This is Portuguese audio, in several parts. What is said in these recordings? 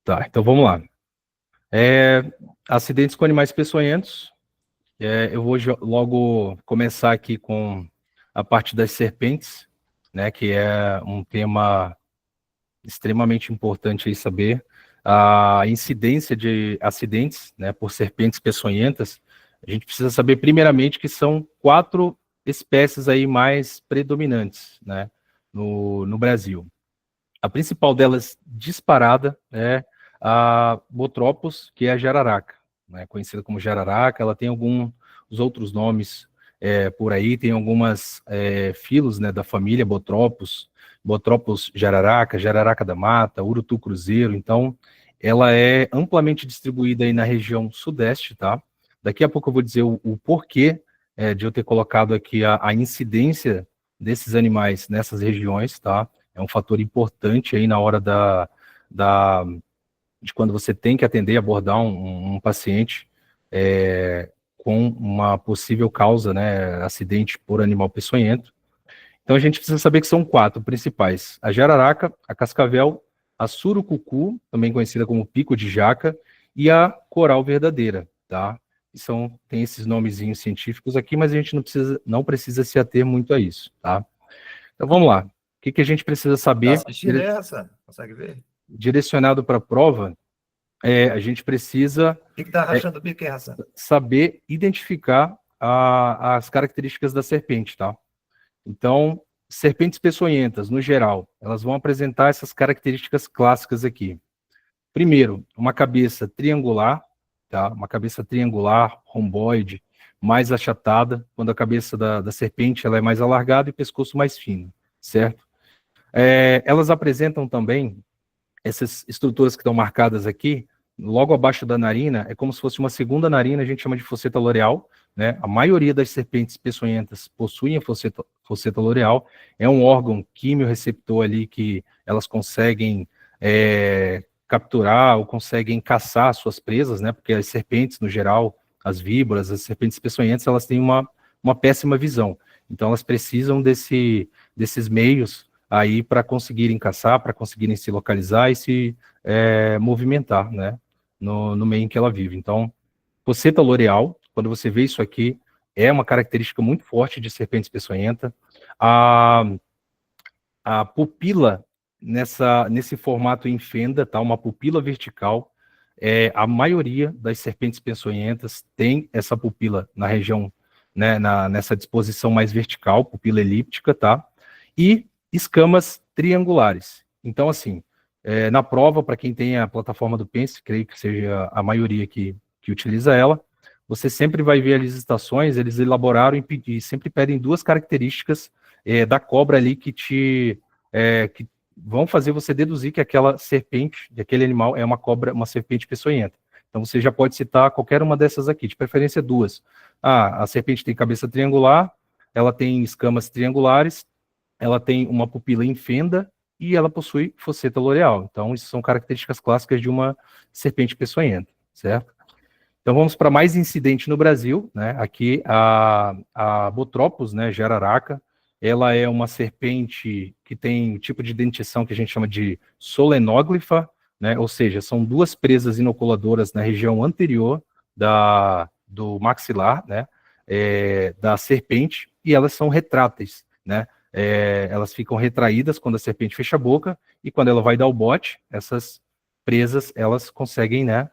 Tá, então vamos lá. É, acidentes com animais peçonhentos. Eu vou logo começar aqui com a parte das serpentes, né, que é um tema extremamente importante aí saber. A incidência de acidentes, né, por serpentes peçonhentas, a gente precisa saber primeiramente que são 4 espécies aí mais predominantes, né, no Brasil. A principal delas disparada é a Botropos, que é a jararaca, né, conhecida como jararaca. Ela tem alguns outros nomes por aí, tem algumas filos, né, da família Botropos, Botropos jararaca, jararaca da mata, urutu cruzeiro. Então, ela é amplamente distribuída aí na região sudeste, tá? Daqui a pouco eu vou dizer o porquê de eu ter colocado aqui a incidência desses animais nessas regiões, tá? É um fator importante aí na hora de quando você tem que atender, abordar um paciente com uma possível causa, né, acidente por animal peçonhento. Então a gente precisa saber que são 4 principais: a jararaca, a cascavel, a surucucu, também conhecida como pico de jaca, e a coral verdadeira, tá? Tem esses nomezinhos científicos aqui, mas a gente não precisa se ater muito a isso, tá? Então vamos lá. O que a gente precisa Tá saber? assistindo essa? Consegue ver? Direcionado para a prova, a gente precisa O que tá rachando o bico, hein, Hassan? saber identificar as características da serpente, tá? Então, serpentes peçonhentas, no geral, elas vão apresentar essas características clássicas aqui. Primeiro, uma cabeça triangular, tá? Uma cabeça triangular, romboide, mais achatada, quando a cabeça da serpente ela é mais alargada e o pescoço mais fino, certo? Elas apresentam também essas estruturas que estão marcadas aqui, logo abaixo da narina, é como se fosse uma segunda narina, a gente chama de fosseta loreal, né? A maioria das serpentes peçonhentas possuem a fosseta loreal, é um órgão quimiorreceptor ali que elas conseguem capturar ou conseguem caçar suas presas, né? Porque as serpentes, no geral, as víboras, as serpentes peçonhentas, elas têm uma péssima visão. Então, elas precisam desses meios aí para conseguirem caçar, para conseguirem se localizar e se movimentar, né, no meio em que ela vive. Então, fosseta loreal, quando você vê isso aqui, é uma característica muito forte de serpentes peçonhenta. A pupila nesse formato em fenda, tá, uma pupila vertical, a maioria das serpentes peçonhentas tem essa pupila na região, né, nessa disposição mais vertical, pupila elíptica, tá, e escamas triangulares. Então, assim, na prova, para quem tem a plataforma do Pense, creio que seja a maioria que utiliza ela, você sempre vai ver ali as estações, eles elaboraram e sempre pedem 2 características da cobra ali que vão fazer você deduzir que aquela serpente, aquele animal, é uma cobra, uma serpente peçonhenta. Então você já pode citar qualquer uma dessas aqui, de preferência 2. A serpente tem cabeça triangular, ela tem escamas triangulares, ela tem uma pupila em fenda e ela possui fosseta loreal. Então, isso são características clássicas de uma serpente peçonhenta, certo? Então, vamos para mais incidente no Brasil, né? Aqui, a Botropos, né, jararaca, ela é uma serpente que tem um tipo de dentição que a gente chama de solenóglifa, né? Ou seja, são 2 presas inoculadoras na região anterior do maxilar, né? Da serpente, e elas são retráteis, né? Elas ficam retraídas quando a serpente fecha a boca, e quando ela vai dar o bote, essas presas, elas conseguem, né,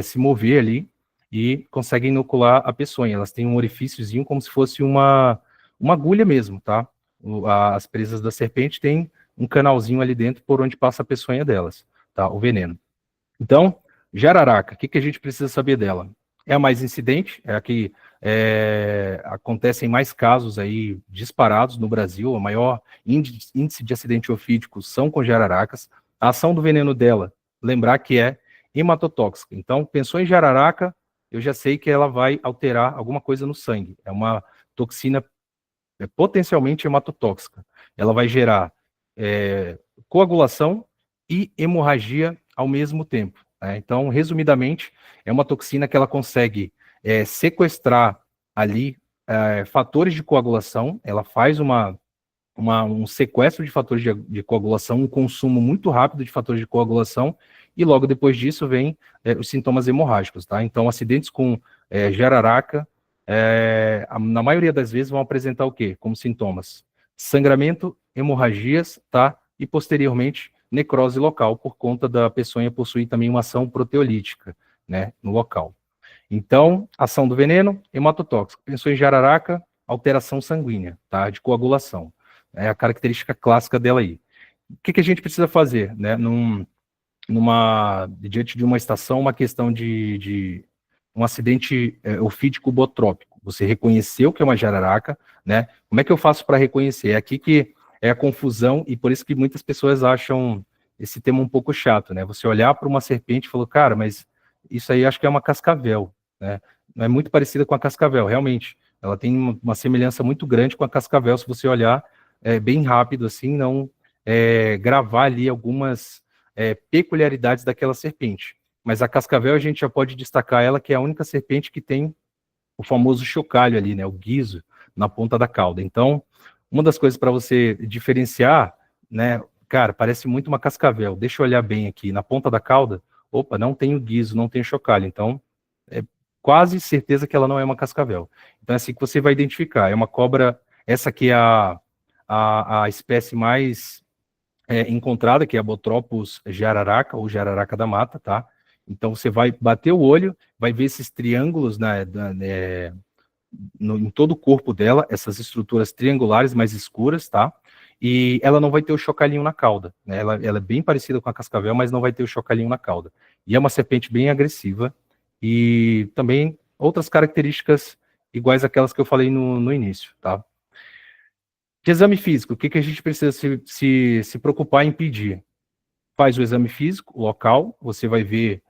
se mover ali e conseguem inocular a peçonha. Elas têm um orifíciozinho como se fosse uma agulha mesmo, tá? As presas da serpente têm um canalzinho ali dentro por onde passa a peçonha delas, tá? O veneno. Então, jararaca, o que a gente precisa saber dela? É a mais incidente, é a que acontecem mais casos aí disparados no Brasil, o maior índice de acidente ofídico são com jararacas. A ação do veneno dela, lembrar que é hematotóxica. Então, pensou em jararaca, eu já sei que ela vai alterar alguma coisa no sangue. É uma toxina potencialmente hematotóxica. Ela vai gerar coagulação e hemorragia ao mesmo tempo. Né? Então, resumidamente, é uma toxina que ela consegue sequestrar ali fatores de coagulação, ela faz um sequestro de fatores de coagulação, um consumo muito rápido de fatores de coagulação, e logo depois disso vem os sintomas hemorrágicos, tá? Então, acidentes com jararaca, na maioria das vezes vão apresentar o quê? Como sintomas? Sangramento, hemorragias, tá? E posteriormente, necrose local, por conta da peçonha possuir também uma ação proteolítica, né, no local. Então, ação do veneno, hematotóxico. Pensou em jararaca, alteração sanguínea, tá? De coagulação. É a característica clássica dela aí. O que a gente precisa fazer, né? Diante de uma estação, uma questão de um acidente ofídico botrópico. Você reconheceu que é uma jararaca, né? Como é que eu faço para reconhecer? É aqui que é a confusão, e por isso que muitas pessoas acham esse tema um pouco chato, né? Você olhar para uma serpente e falar, cara, mas isso aí acho que é uma cascavel, né? Não é muito parecida com a cascavel, realmente. Ela tem uma semelhança muito grande com a cascavel, se você olhar bem rápido, assim, não gravar ali algumas peculiaridades daquela serpente. Mas a cascavel a gente já pode destacar ela, que é a única serpente que tem o famoso chocalho ali, né? O guizo na ponta da cauda. Então, uma das coisas para você diferenciar, né? Cara, parece muito uma cascavel. Deixa eu olhar bem aqui. Na ponta da cauda, opa, não tem o guizo, não tem o chocalho. Então, é quase certeza que ela não é uma cascavel. Então, é assim que você vai identificar. É uma cobra, essa aqui é a espécie mais encontrada, que é a Botropus jararaca, ou jararaca da mata, tá? Então, você vai bater o olho, vai ver esses triângulos em todo o corpo dela, essas estruturas triangulares mais escuras, tá? E ela não vai ter o chocalhinho na cauda, né? Ela é bem parecida com a cascavel, mas não vai ter o chocalhinho na cauda. E é uma serpente bem agressiva, e também outras características iguais àquelas que eu falei no início, tá? De exame físico, o que a gente precisa se preocupar em pedir? Faz o exame físico, local, você vai ver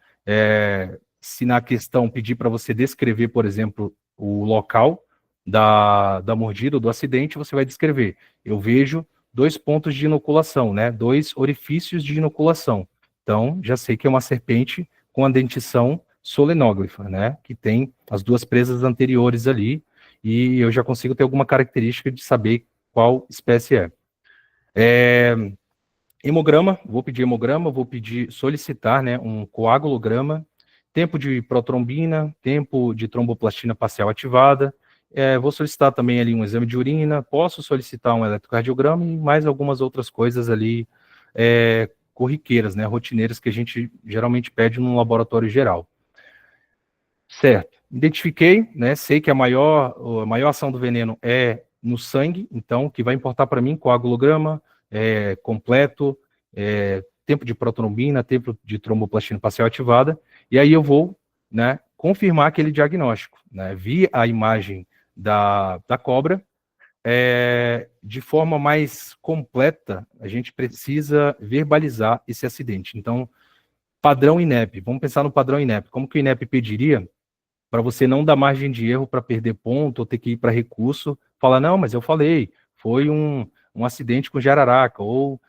se na questão pedir para você descrever, por exemplo, o local da mordida ou do acidente, você vai descrever. Eu vejo 2 pontos de inoculação, né? 2 orifícios de inoculação. Então, já sei que é uma serpente com a dentição solenógrafa, né? Que tem as 2 presas anteriores ali, e eu já consigo ter alguma característica de saber qual espécie é. Hemograma, vou pedir hemograma, vou pedir, solicitar, né, um coagulograma, tempo de protrombina, tempo de tromboplastina parcial ativada, vou solicitar também ali um exame de urina, posso solicitar um eletrocardiograma e mais algumas outras coisas ali corriqueiras, né, rotineiras que a gente geralmente pede num laboratório geral. Certo, identifiquei, né, sei que a maior ação do veneno é no sangue, então o que vai importar para mim, coagulograma completo, tempo de protrombina, tempo de tromboplastina parcial ativada, e aí eu vou, né, confirmar aquele diagnóstico, né, vi a imagem da cobra, de forma mais completa, a gente precisa verbalizar esse acidente. Então, padrão INEP, vamos pensar no padrão INEP, como que o INEP pediria para você não dar margem de erro para perder ponto ou ter que ir para recurso, falar, não, mas eu falei, foi um acidente com jararaca, ou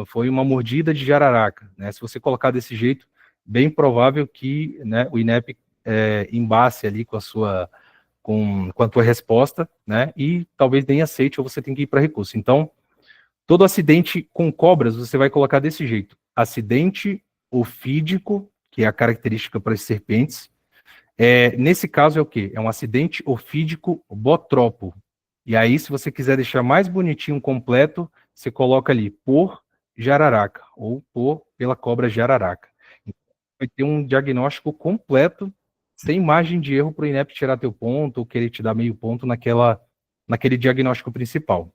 foi uma mordida de jararaca, né? Se você colocar desse jeito, bem provável que, né, o INEP embace ali com a tua resposta, né? E talvez nem aceite ou você tem que ir para recurso. Então, todo acidente com cobras, você vai colocar desse jeito. Acidente ofídico, que é a característica para as serpentes. Nesse caso é o quê? É um acidente ofídico botropo. E aí, se você quiser deixar mais bonitinho, completo, você coloca ali por jararaca, ou pela cobra jararaca. Então, vai ter um diagnóstico completo, sem margem de erro para o INEP tirar teu ponto, ou querer te dar meio ponto naquele diagnóstico principal.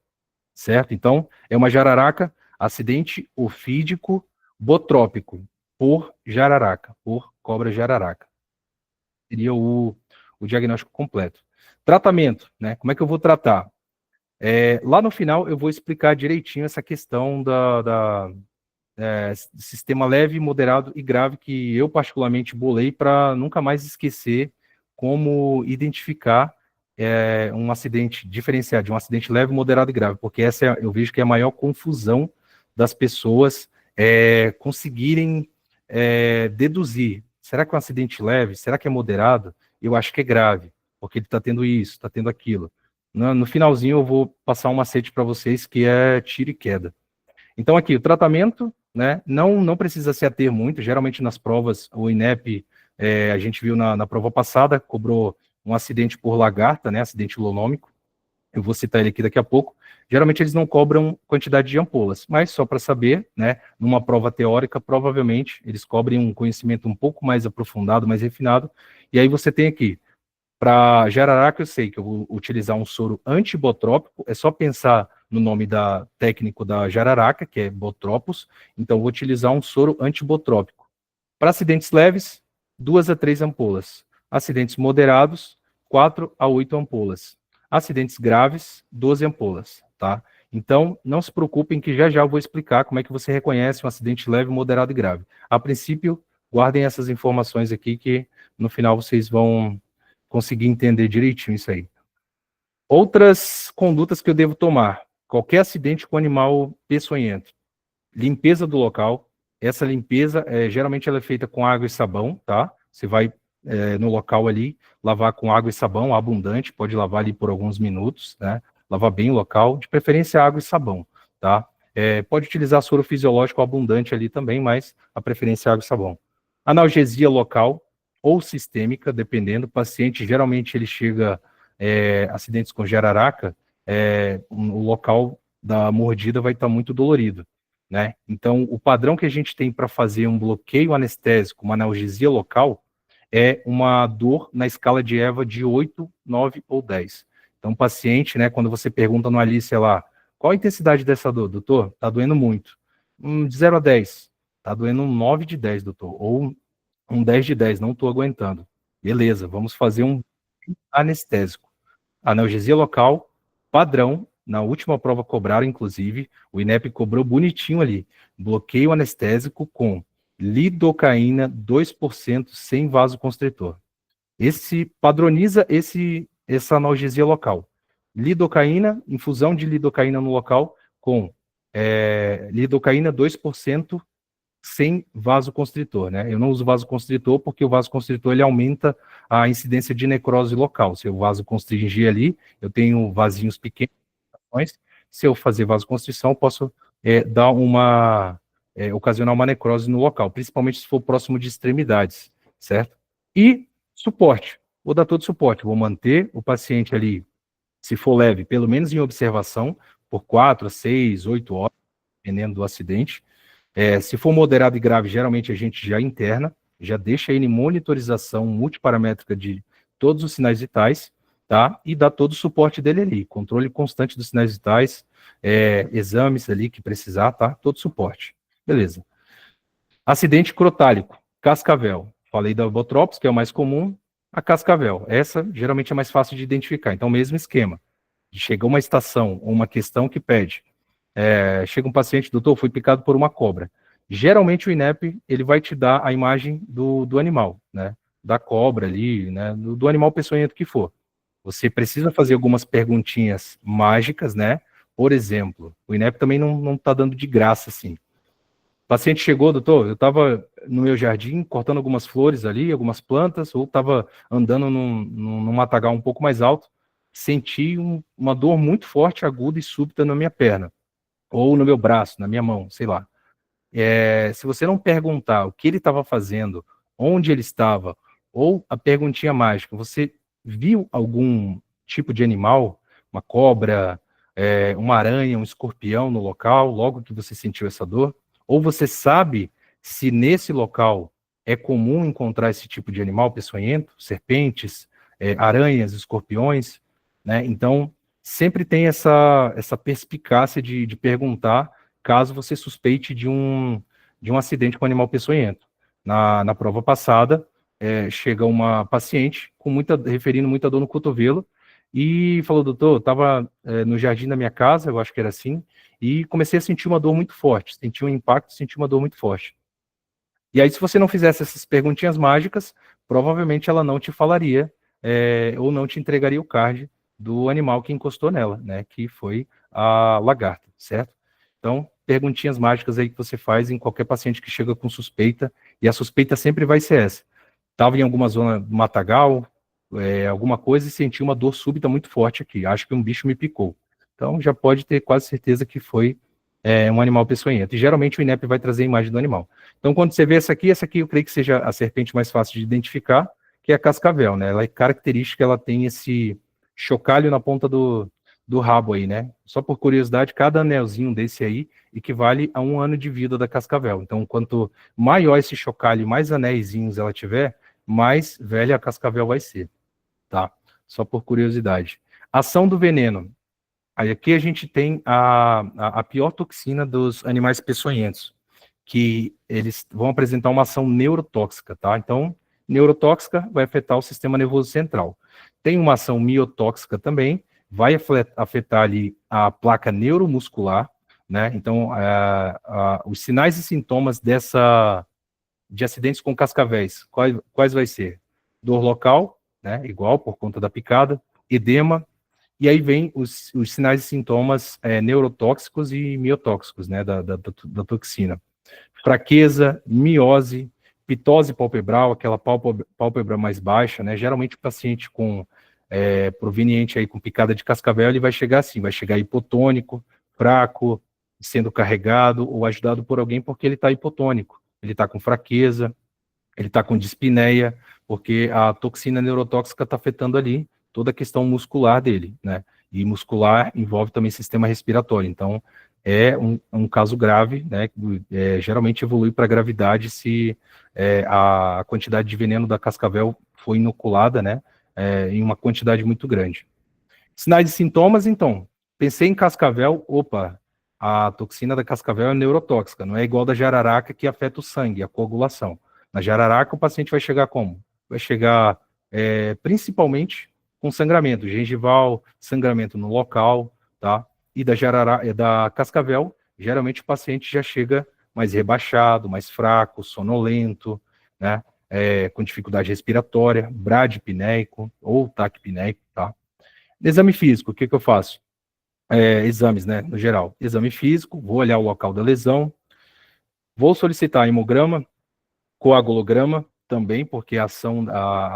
Certo? Então, é uma jararaca, acidente ofídico botrópico, por jararaca, por cobra jararaca. Seria o diagnóstico completo. Tratamento, né? Como é que eu vou tratar? Lá no final eu vou explicar direitinho essa questão sistema leve, moderado e grave, que eu particularmente bolei para nunca mais esquecer como identificar um acidente, diferenciar de um acidente leve, moderado e grave, porque essa eu vejo que é a maior confusão das pessoas conseguirem deduzir. Será que é um acidente leve? Será que é moderado? Eu acho que é grave, porque ele está tendo isso, está tendo aquilo. No finalzinho eu vou passar um macete para vocês que é tiro e queda. Então aqui, o tratamento, né? Não precisa se ater muito. Geralmente nas provas, o INEP, a gente viu na prova passada, cobrou um acidente por lagarta, né? Acidente holonômico. Eu vou citar ele aqui daqui a pouco. Geralmente eles não cobram quantidade de ampolas, mas só para saber, né? Numa prova teórica, provavelmente eles cobrem um conhecimento um pouco mais aprofundado, mais refinado. E aí você tem aqui, para jararaca, eu sei que eu vou utilizar um soro antibotrópico, é só pensar no nome da técnico da jararaca, que é Botropos, então eu vou utilizar um soro antibotrópico. Para acidentes leves, 2 a 3 ampolas. Acidentes moderados, 4 a 8 ampolas. Acidentes graves, 12 ampolas, tá? Então, não se preocupem que já eu vou explicar como é que você reconhece um acidente leve, moderado e grave. A princípio, guardem essas informações aqui que no final vocês vão conseguir entender direitinho isso aí. Outras condutas que eu devo tomar. Qualquer acidente com animal peçonhento. Limpeza do local. Essa limpeza, geralmente ela é feita com água e sabão, tá? Você vai no local ali, lavar com água e sabão abundante, pode lavar ali por alguns minutos, né? Lavar bem o local, de preferência água e sabão, tá? Pode utilizar soro fisiológico abundante ali também, mas a preferência é água e sabão. Analgesia local ou sistêmica, dependendo. O paciente, geralmente, ele chega, acidentes com jararaca, o local da mordida vai estar muito dolorido, né? Então, o padrão que a gente tem para fazer um bloqueio anestésico, uma analgesia local, é uma dor na escala de EVA de 8, 9 ou 10. Então, o paciente, né, quando você pergunta no Alice lá, qual a intensidade dessa dor? Doutor, tá doendo muito. De 0 a 10, tá doendo um 9 de 10, doutor, ou um 10 de 10, não estou aguentando. Beleza, vamos fazer um anestésico. Analgesia local, padrão, na última prova cobraram, inclusive, o INEP cobrou bonitinho ali, bloqueio anestésico com lidocaína 2% sem vasoconstritor. Esse padroniza essa analgesia local. Lidocaína, infusão de lidocaína no local com lidocaína 2% sem vasoconstritor, né? Eu não uso vasoconstritor porque o vasoconstritor ele aumenta a incidência de necrose local. Se eu vasoconstringir ali, eu tenho vasinhos pequenos. Se eu fazer vasoconstrição, eu posso dar ocasionar uma necrose no local, principalmente se for próximo de extremidades, certo? E suporte. Vou dar todo suporte. Vou manter o paciente ali, se for leve, pelo menos em observação, por 4, 6, 8 horas, dependendo do acidente. Se for moderado e grave, geralmente a gente já interna, já deixa ele em monitorização multiparamétrica de todos os sinais vitais, tá? E dá todo o suporte dele ali, controle constante dos sinais vitais, exames ali que precisar, tá? Todo suporte. Beleza. Acidente crotálico, cascavel. Falei da Botropos, que é o mais comum, a cascavel. Essa geralmente é mais fácil de identificar. Então, mesmo esquema. Chega uma estação ou uma questão que pede. Chega um paciente, doutor, fui picado por uma cobra. Geralmente o INEP, ele vai te dar a imagem do animal, né? Da cobra ali, né? Do animal peçonhento que for. Você precisa fazer algumas perguntinhas mágicas, né? Por exemplo, o INEP também não está dando de graça, assim. O paciente chegou, doutor, eu estava no meu jardim cortando algumas flores ali, algumas plantas, ou estava andando num matagal um pouco mais alto, senti uma dor muito forte, aguda e súbita na minha perna, ou no meu braço, na minha mão, sei lá. Se você não perguntar o que ele estava fazendo, onde ele estava, ou a perguntinha mágica, você viu algum tipo de animal, uma cobra, uma aranha, um escorpião no local, logo que você sentiu essa dor? Ou você sabe se nesse local é comum encontrar esse tipo de animal peçonhento, serpentes, aranhas, escorpiões, né? Então, sempre tem essa perspicácia de perguntar caso você suspeite de um acidente com animal peçonhento. Na prova passada, chega uma paciente referindo muita dor no cotovelo e falou, doutor, estava no jardim da minha casa, eu acho que era assim, e comecei a sentir uma dor muito forte, senti um impacto, senti uma dor muito forte. E aí, se você não fizesse essas perguntinhas mágicas, provavelmente ela não te falaria ou não te entregaria o card do animal que encostou nela, né, que foi a lagarta, certo? Então, perguntinhas mágicas aí que você faz em qualquer paciente que chega com suspeita, e a suspeita sempre vai ser essa. Estava em alguma zona do matagal, alguma coisa, e senti uma dor súbita muito forte aqui. Acho que um bicho me picou. Então, já pode ter quase certeza que foi é um animal peçonhento. E geralmente o INEP vai trazer a imagem do animal. Então, quando você vê essa aqui eu creio que seja a serpente mais fácil de identificar, que é a cascavel, né? Ela é característica, ela tem esse chocalho na ponta do rabo aí, né? Só por curiosidade, cada anelzinho desse aí equivale a 1 ano de vida da cascavel. Então, quanto maior esse chocalho, mais anéisinhos ela tiver, mais velha a cascavel vai ser, tá? Só por curiosidade. Ação do veneno. Aí aqui a gente tem a pior toxina dos animais peçonhentos, que eles vão apresentar uma ação neurotóxica, tá? Então, neurotóxica vai afetar o sistema nervoso central. Tem uma ação miotóxica também, vai afetar ali a placa neuromuscular, né? Então, os sinais e sintomas de acidentes com cascavéis, quais vai ser? Dor local, né? Igual, por conta da picada, edema, e aí vem os sinais e sintomas neurotóxicos e miotóxicos, né, da toxina. Fraqueza, miose, pitose palpebral, aquela pálpebra mais baixa, né, geralmente o paciente proveniente aí com picada de cascavel, ele vai chegar assim, vai chegar hipotônico, fraco, sendo carregado ou ajudado por alguém porque ele está hipotônico, ele está com fraqueza, ele está com dispneia, porque a toxina neurotóxica está afetando ali toda a questão muscular dele, né? E muscular envolve também sistema respiratório. Então, é um caso grave, né? Geralmente evolui para gravidade se a quantidade de veneno da cascavel foi inoculada, né? Em uma quantidade muito grande. Sinais e sintomas, então. Pensei em cascavel, opa, a toxina da cascavel é neurotóxica, não é igual da jararaca que afeta o sangue, a coagulação. Na jararaca, o paciente vai chegar como? Vai chegar principalmente com sangramento gengival, sangramento no local, tá? E da cascavel, geralmente o paciente já chega mais rebaixado, mais fraco, sonolento, né? Com dificuldade respiratória, bradipneico ou taquipneico, tá? Exame físico, o que eu faço? Exames, né, no geral. Exame físico, vou olhar o local da lesão, vou solicitar hemograma, coagulograma também, porque a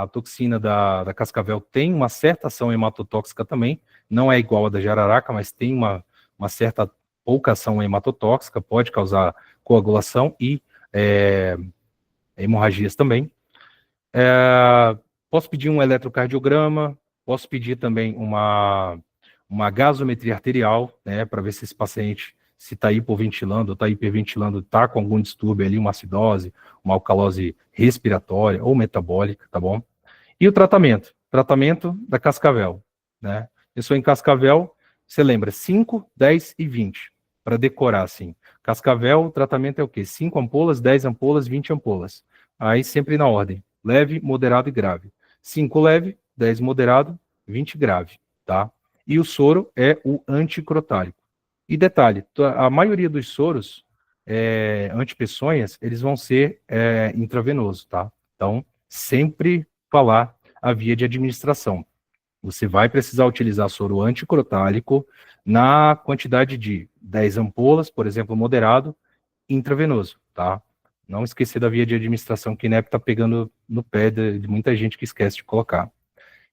toxina da cascavel tem uma certa ação hematotóxica também, não é igual a da jararaca, mas tem uma certa pouca ação hematotóxica, pode causar coagulação e hemorragias também. Posso pedir um eletrocardiograma, posso pedir também uma gasometria arterial, né, para ver se esse paciente se está hipoventilando, está hiperventilando, está com algum distúrbio ali, uma acidose, uma alcalose respiratória ou metabólica, tá bom? E o tratamento? Tratamento da cascavel, né? Pessoa em cascavel, você lembra, 5, 10 e 20, para decorar, assim. Cascavel, o tratamento é o quê? 5 ampolas, 10 ampolas, 20 ampolas. Aí sempre na ordem, leve, moderado e grave. 5 leve, 10 moderado, 20 grave, tá? E o soro é o anticrotálico. E detalhe, a maioria dos soros antipeçonhas, eles vão ser intravenosos, tá? Então, sempre falar a via de administração. Você vai precisar utilizar soro anticrotálico na quantidade de 10 ampolas, por exemplo, moderado, intravenoso, tá? Não esquecer da via de administração, que o INEP está pegando no pé de muita gente que esquece de colocar.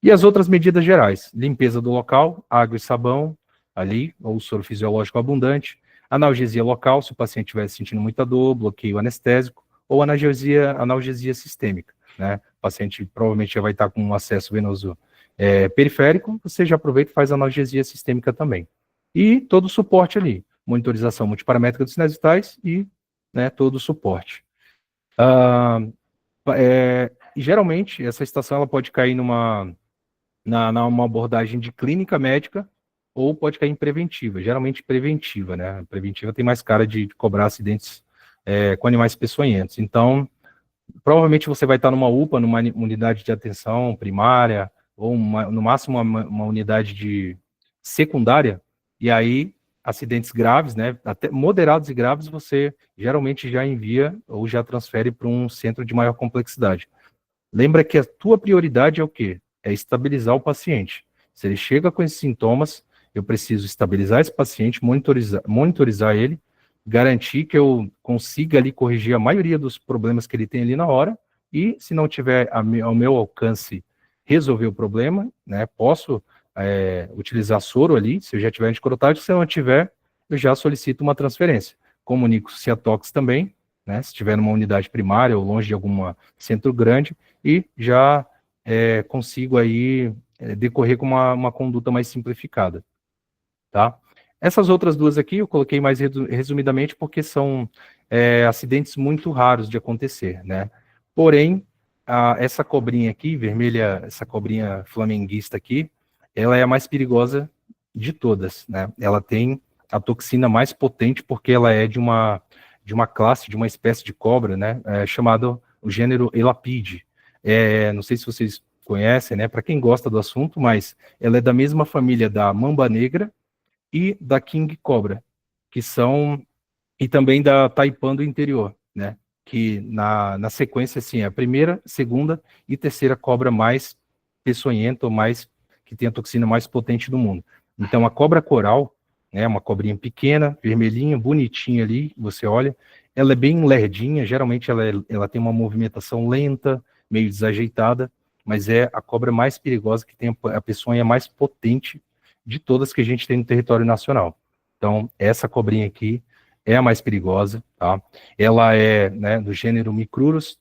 E as outras medidas gerais, limpeza do local, água e sabão, ali, ou soro fisiológico abundante, analgesia local, se o paciente estiver sentindo muita dor, bloqueio anestésico, ou analgesia sistêmica, né? O paciente provavelmente já vai estar com um acesso venoso periférico, você já aproveita e faz analgesia sistêmica também. E todo o suporte ali, monitorização multiparamétrica dos sinais vitais e, né, todo o suporte. E geralmente, essa estação ela pode cair numa abordagem de clínica médica ou pode cair em preventiva, geralmente preventiva, né? Preventiva tem mais cara de cobrar acidentes com animais peçonhentos. Então, provavelmente você vai estar numa UPA, numa unidade de atenção primária, ou no máximo uma unidade de secundária, e aí acidentes graves, né? Até moderados e graves, você geralmente já envia ou já transfere para um centro de maior complexidade. Lembra que a tua prioridade é o quê? É estabilizar o paciente. Se ele chega com esses sintomas, eu preciso estabilizar esse paciente, monitorizar ele, garantir que eu consiga ali corrigir a maioria dos problemas que ele tem ali na hora, e se não tiver ao meu alcance resolver o problema, né, posso utilizar soro ali, se eu já tiver anticrotático, se eu não tiver, eu já solicito uma transferência. Comunico se a tox também, né, se estiver numa unidade primária ou longe de algum centro grande, e já consigo aí decorrer com uma conduta mais simplificada, tá? Essas outras duas aqui eu coloquei mais resumidamente porque são acidentes muito raros de acontecer, né? Porém, essa cobrinha aqui, vermelha, essa cobrinha flamenguista aqui, ela é a mais perigosa de todas, né? Ela tem a toxina mais potente porque ela é de uma classe, de uma espécie de cobra, né? Chamado o gênero Elapide. Não sei se vocês conhecem, né? Para quem gosta do assunto, mas ela é da mesma família da mamba negra e da King Cobra, que são, e também da Taipan do interior, né? Que na sequência, assim, é a primeira, segunda e terceira cobra mais peçonhenta, ou mais, que tem a toxina mais potente do mundo. Então, a cobra coral, né, uma cobrinha pequena, vermelhinha, bonitinha ali, você olha, ela é bem lerdinha, geralmente ela tem uma movimentação lenta, meio desajeitada, mas é a cobra mais perigosa, que tem a peçonha mais potente de todas que a gente tem no território nacional. Então, essa cobrinha aqui é a mais perigosa, tá? Ela é, né, do gênero Micrurus,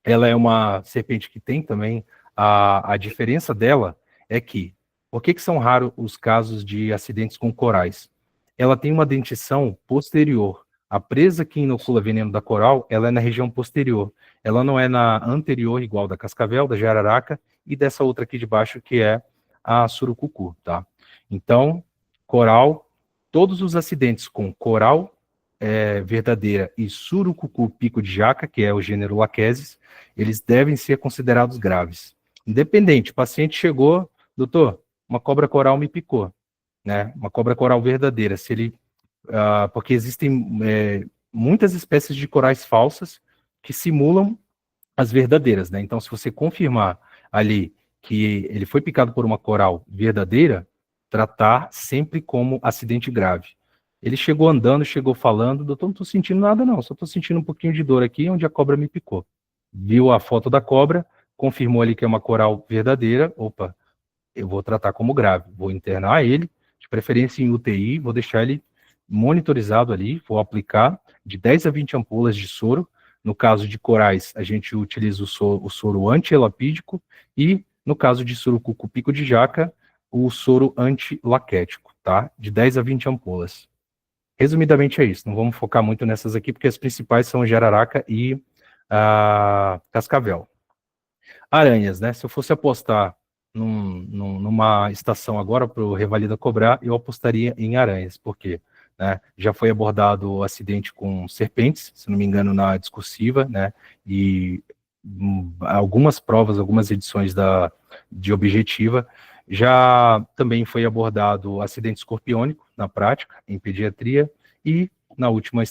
ela é uma serpente que tem também, a diferença dela é que, por que são raros os casos de acidentes com corais? Ela tem uma dentição posterior. A presa que inocula veneno da coral, ela é na região posterior. Ela não é na anterior, igual da cascavel, da jararaca, e dessa outra aqui de baixo, que é a surucucu, tá? Então, coral, todos os acidentes com coral verdadeira e surucucu pico de jaca, que é o gênero Lachesis, eles devem ser considerados graves. Independente, o paciente chegou, doutor, uma cobra coral me picou, né? Uma cobra coral verdadeira, se ele, porque existem muitas espécies de corais falsas que simulam as verdadeiras, né? Então, se você confirmar ali que ele foi picado por uma coral verdadeira, tratar sempre como acidente grave. Ele chegou andando, chegou falando, doutor, não estou sentindo nada não, só estou sentindo um pouquinho de dor aqui onde a cobra me picou. Viu a foto da cobra, confirmou ali que é uma coral verdadeira, opa, eu vou tratar como grave, vou internar ele, de preferência em UTI, vou deixar ele monitorizado ali, vou aplicar de 10 a 20 ampolas de soro. No caso de corais, a gente utiliza o soro antielapídico e, no caso de surucucu pico de jaca, o soro antilaquético, tá? De 10 a 20 ampolas. Resumidamente é isso, não vamos focar muito nessas aqui, porque as principais são jararaca e cascavel. Aranhas, né? Se eu fosse apostar numa estação agora para o Revalida cobrar, eu apostaria em aranhas. Por quê? Né? Já foi abordado o acidente com serpentes, se não me engano, na discursiva, né? E algumas provas, algumas edições de objetiva. Já também foi abordado acidente escorpiônico na prática, em pediatria, e na última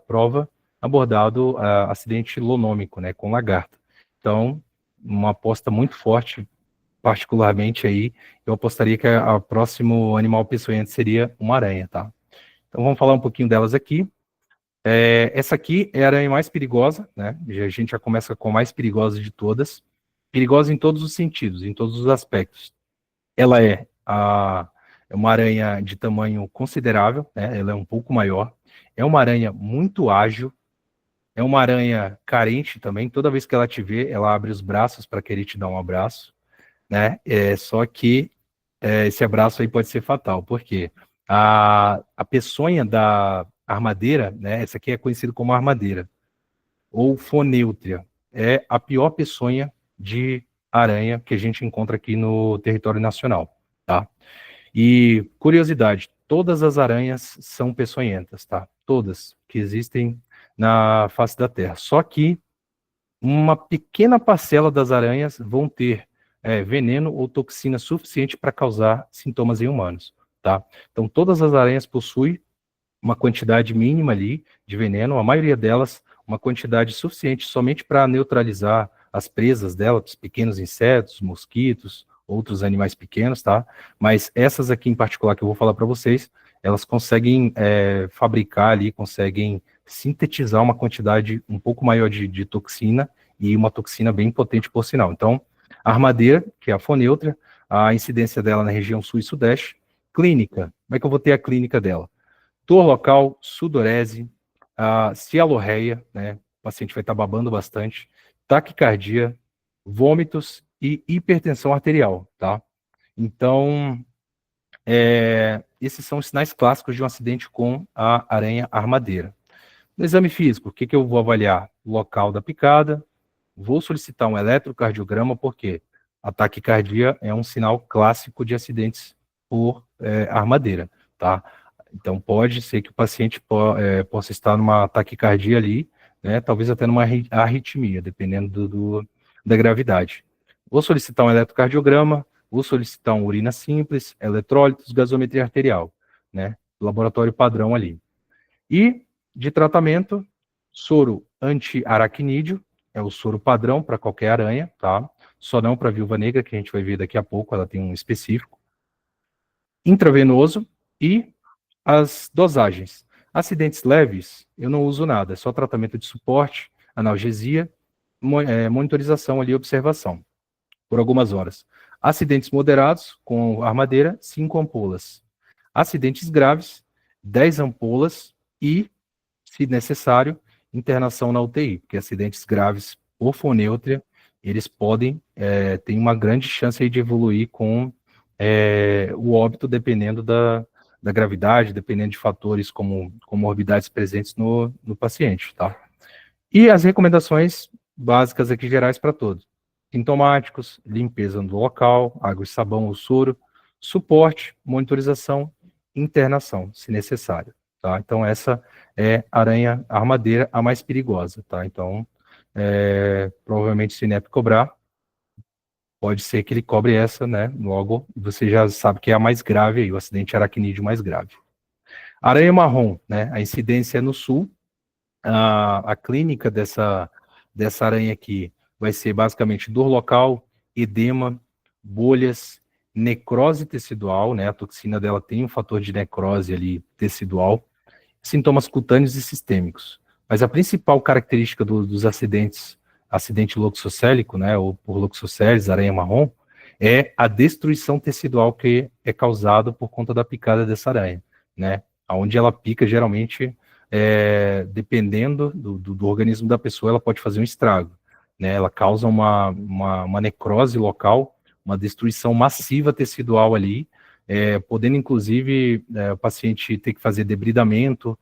prova, abordado acidente lonômico, né, com lagarta. Então, uma aposta muito forte, particularmente aí, eu apostaria que o próximo animal peçonhento seria uma aranha, tá? Então vamos falar um pouquinho delas aqui. Essa aqui é a aranha mais perigosa, né? A gente já começa com a mais perigosa de todas. Perigosa em todos os sentidos, em todos os aspectos. Ela é uma aranha de tamanho considerável, né? Ela é um pouco maior. É uma aranha muito ágil. É uma aranha carente também. Toda vez que ela te vê, ela abre os braços para querer te dar um abraço, né? Só que esse abraço aí pode ser fatal. Por quê? A peçonha da armadeira, né? Essa aqui é conhecida como armadeira, ou fonêutria. É a pior peçonha de aranha que a gente encontra aqui no território nacional, tá? E, curiosidade, todas as aranhas são peçonhentas, tá? Todas que existem na face da Terra. Só que uma pequena parcela das aranhas vão ter veneno ou toxina suficiente para causar sintomas em humanos, tá? Então, todas as aranhas possuem uma quantidade mínima ali de veneno, a maioria delas uma quantidade suficiente somente para neutralizar as presas dela, os pequenos insetos, mosquitos, outros animais pequenos, tá? Mas essas aqui em particular que eu vou falar para vocês, elas conseguem fabricar ali, conseguem sintetizar uma quantidade um pouco maior de toxina, e uma toxina bem potente por sinal. Então, a armadeira, que é a fonêutria, a incidência dela na região sul e sudeste. Clínica, como é que eu vou ter a clínica dela? dor local, sudorese, cialorreia, né? O paciente vai estar babando bastante, taquicardia, vômitos e hipertensão arterial, tá? Então, esses são os sinais clássicos de um acidente com a aranha armadeira. No exame físico, o que eu vou avaliar? O local da picada, vou solicitar um eletrocardiograma, porque a taquicardia é um sinal clássico de acidentes por armadeira, tá? Então, pode ser que o paciente possa estar numa taquicardia ali, né, talvez até numa arritmia, dependendo da gravidade. Vou solicitar um eletrocardiograma, vou solicitar uma urina simples, eletrólitos, gasometria arterial, né, laboratório padrão ali. E, de tratamento, soro anti-aracnídeo, é o soro padrão para qualquer aranha, tá? Só não para a viúva negra, que a gente vai ver daqui a pouco, ela tem um específico. Intravenoso e as dosagens. Acidentes leves, eu não uso nada, é só tratamento de suporte, analgesia, monitorização ali, observação, por algumas horas. Acidentes moderados, com armadeira, 5 ampolas. Acidentes graves, 10 ampolas e, se necessário, internação na UTI, porque acidentes graves por fonêutria, eles podem, tem uma grande chance aí de evoluir com o óbito, dependendo da gravidade, dependendo de fatores como comorbidades presentes no paciente, tá? E as recomendações básicas aqui gerais para todos. Sintomáticos, limpeza do local, água e sabão ou soro, suporte, monitorização, internação, se necessário, tá? Então, essa é a aranha armadeira, a mais perigosa, tá? Então, provavelmente, se o INEP cobrar, pode ser que ele cobre essa, né? Logo, você já sabe que é a mais grave aí, o acidente aracnídeo mais grave. Aranha marrom, né? A incidência é no sul. A clínica dessa aranha aqui vai ser basicamente dor local, edema, bolhas, necrose tecidual, né? A toxina dela tem um fator de necrose ali tecidual, sintomas cutâneos e sistêmicos. Mas a principal característica dos acidentes, acidente loxocélico, né, ou por loxocélis, aranha marrom, é a destruição tecidual que é causada por conta da picada dessa aranha, né? Onde ela pica, geralmente, dependendo do organismo da pessoa, ela pode fazer um estrago, né? Ela causa uma necrose local, uma destruição massiva tecidual ali, podendo, inclusive, o paciente ter que fazer debridamento,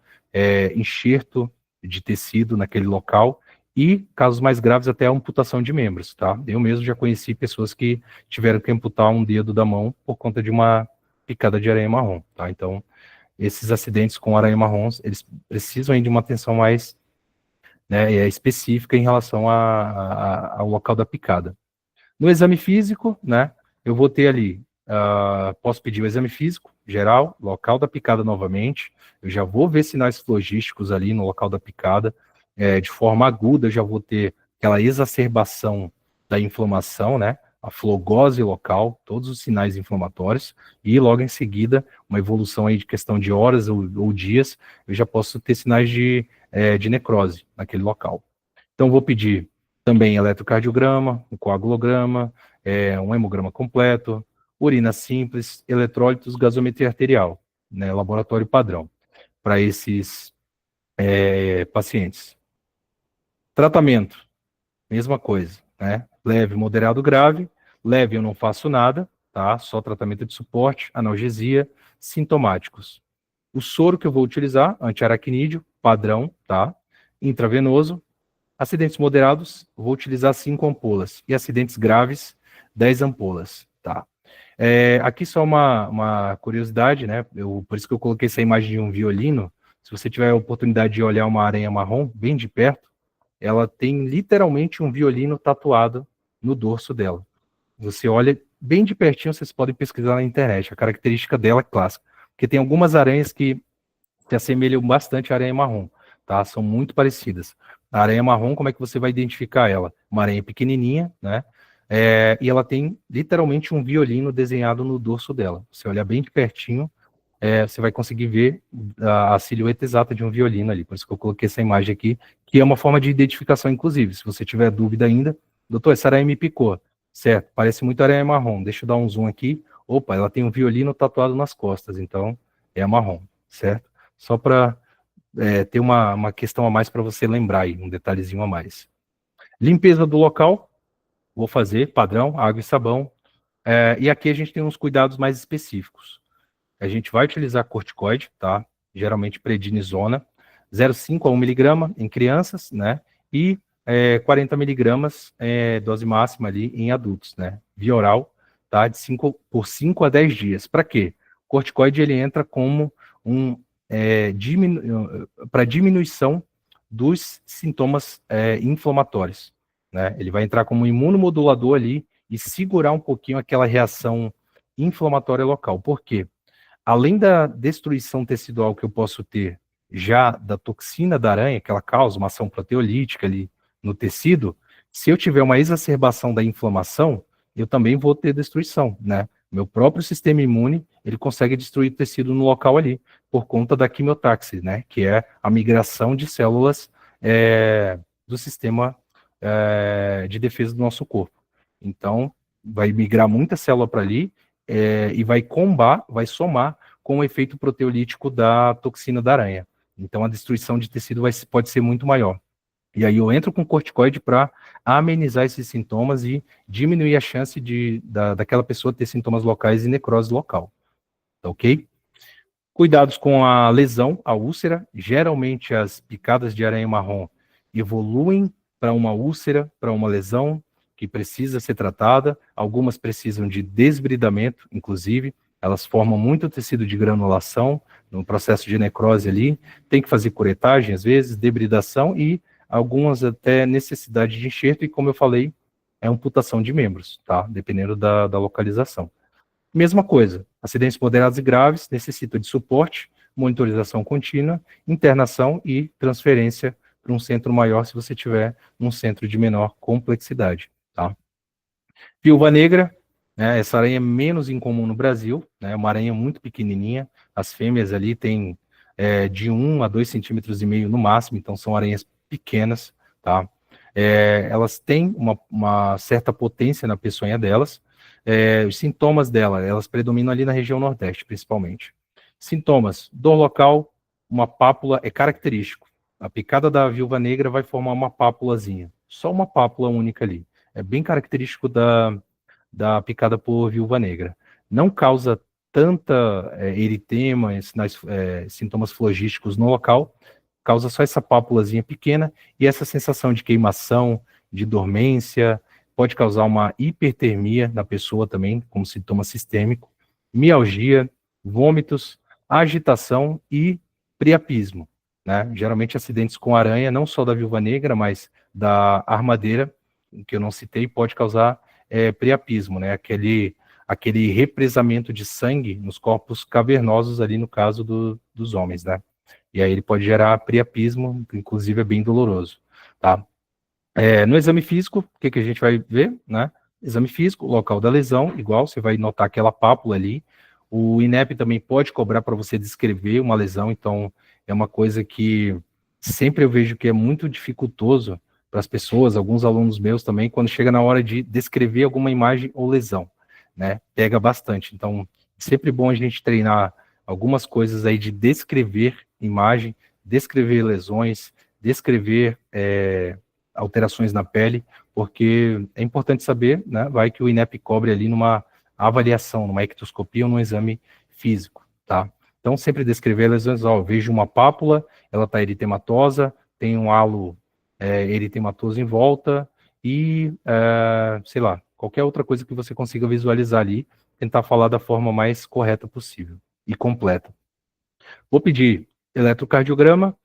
enxerto de tecido naquele local, e, casos mais graves, até a amputação de membros, tá? Eu mesmo já conheci pessoas que tiveram que amputar um dedo da mão por conta de uma picada de aranha marrom, tá? Então, esses acidentes com aranha marrons, eles precisam aí de uma atenção mais, né, específica em relação ao local da picada. No exame físico, né, eu vou ter ali, posso pedir o exame físico, geral, local da picada novamente, eu já vou ver sinais flogísticos ali no local da picada, de forma aguda, eu já vou ter aquela exacerbação da inflamação, né, a flogose local, todos os sinais inflamatórios, e logo em seguida, uma evolução aí de questão de horas ou dias, eu já posso ter sinais de necrose naquele local. Então, vou pedir também eletrocardiograma, um coagulograma, um hemograma completo, urina simples, eletrólitos, gasometria arterial, né, laboratório padrão, para esses pacientes. Tratamento, mesma coisa, né? Leve, moderado, grave. Leve, eu não faço nada, tá? Só tratamento de suporte, analgesia, sintomáticos. O soro que eu vou utilizar, antiaracnídeo, padrão, tá? Intravenoso. Acidentes moderados, vou utilizar 5 ampolas. E acidentes graves, 10 ampolas, tá? Aqui só uma curiosidade, né? Por isso que eu coloquei essa imagem de um violino. Se você tiver a oportunidade de olhar uma aranha marrom bem de perto, ela tem literalmente um violino tatuado no dorso dela. Você olha bem de pertinho, vocês podem pesquisar na internet. A característica dela é clássica. Porque tem algumas aranhas que se assemelham bastante à aranha marrom, tá? São muito parecidas. A aranha marrom, como é que você vai identificar ela? Uma aranha pequenininha, né? E ela tem literalmente um violino desenhado no dorso dela. Você olhar bem de pertinho, você vai conseguir ver a silhueta exata de um violino ali. Por isso que eu coloquei essa imagem aqui, que é uma forma de identificação, inclusive. Se você tiver dúvida ainda, doutor, essa aranha me picou. Certo, parece muito aranha marrom. Deixa eu dar um zoom aqui. Opa, ela tem um violino tatuado nas costas, então é marrom, certo? Só para ter uma questão a mais para você lembrar aí, um detalhezinho a mais. Limpeza do local, vou fazer, padrão, água e sabão. E aqui a gente tem uns cuidados mais específicos. A gente vai utilizar corticoide, tá? Geralmente prednisona, 0,5 a 1 miligrama em crianças, né? E 40 miligramas dose máxima ali em adultos, né? Via oral, tá? Por 5 a 10 dias. Para quê? O corticoide, ele entra como para diminuição dos sintomas inflamatórios, né? Ele vai entrar como imunomodulador ali e segurar um pouquinho aquela reação inflamatória local. Por quê? Além da destruição tecidual que eu posso ter já da toxina da aranha, que ela causa uma ação proteolítica ali no tecido, se eu tiver uma exacerbação da inflamação, eu também vou ter destruição, né? Meu próprio sistema imune, ele consegue destruir o tecido no local ali, por conta da quimiotaxe, né? Que é a migração de células do sistema de defesa do nosso corpo. Então, vai migrar muita célula para ali, e vai somar com o efeito proteolítico da toxina da aranha. Então, a destruição de tecido pode ser muito maior. E aí eu entro com corticoide para amenizar esses sintomas e diminuir a chance daquela pessoa ter sintomas locais e necrose local. Tá ok? Cuidados com a lesão, a úlcera. Geralmente as picadas de aranha marrom evoluem para uma úlcera, para uma lesão que precisa ser tratada. Algumas precisam de desbridamento, inclusive. Elas formam muito tecido de granulação no processo de necrose ali. Tem que fazer curetagem, às vezes, debridação e algumas até necessidade de enxerto. E, como eu falei, é amputação de membros, tá? Dependendo da localização. Mesma coisa, acidentes moderados e graves necessitam de suporte, monitorização contínua, internação e transferência para um centro maior se você tiver um centro de menor complexidade, tá? Viúva negra, né, essa aranha é menos incomum no Brasil, né, é uma aranha muito pequenininha, as fêmeas ali têm de 1 a 2,5 centímetros no máximo, então são aranhas pequenas, tá? Elas têm uma certa potência na peçonha delas. Os sintomas dela, elas predominam ali na região nordeste, principalmente. Sintomas, dor local, uma pápula é característico. A picada da viúva negra vai formar uma pápulazinha, só uma pápula única ali. É bem característico da picada por viúva negra. Não causa tanta eritema, sintomas flogísticos no local, causa só essa pápulazinha pequena e essa sensação de queimação, de dormência, pode causar uma hipertermia na pessoa também, como sintoma sistêmico, mialgia, vômitos, agitação e priapismo, né? Geralmente acidentes com aranha, não só da viúva negra, mas da armadeira, que eu não citei, pode causar priapismo, né? Aquele represamento de sangue nos corpos cavernosos ali no caso dos homens, né? E aí ele pode gerar priapismo, que inclusive é bem doloroso, tá? No exame físico, o que a gente vai ver, né? Exame físico, local da lesão, igual, você vai notar aquela pápula ali. O INEP também pode cobrar para você descrever uma lesão, então é uma coisa que sempre eu vejo que é muito dificultoso para as pessoas, alguns alunos meus também, quando chega na hora de descrever alguma imagem ou lesão, né? Pega bastante. Então, sempre bom a gente treinar algumas coisas aí de descrever imagem, descrever lesões, descrever alterações na pele, porque é importante saber, né? Vai que o INEP cobre ali numa avaliação, numa ectoscopia ou num exame físico, tá? Então, sempre descrever lesões, vejo uma pápula, ela está eritematosa, tem um halo eritematoso em volta e, sei lá, qualquer outra coisa que você consiga visualizar ali, tentar falar da forma mais correta possível e completa. Vou pedir eletrocardiograma,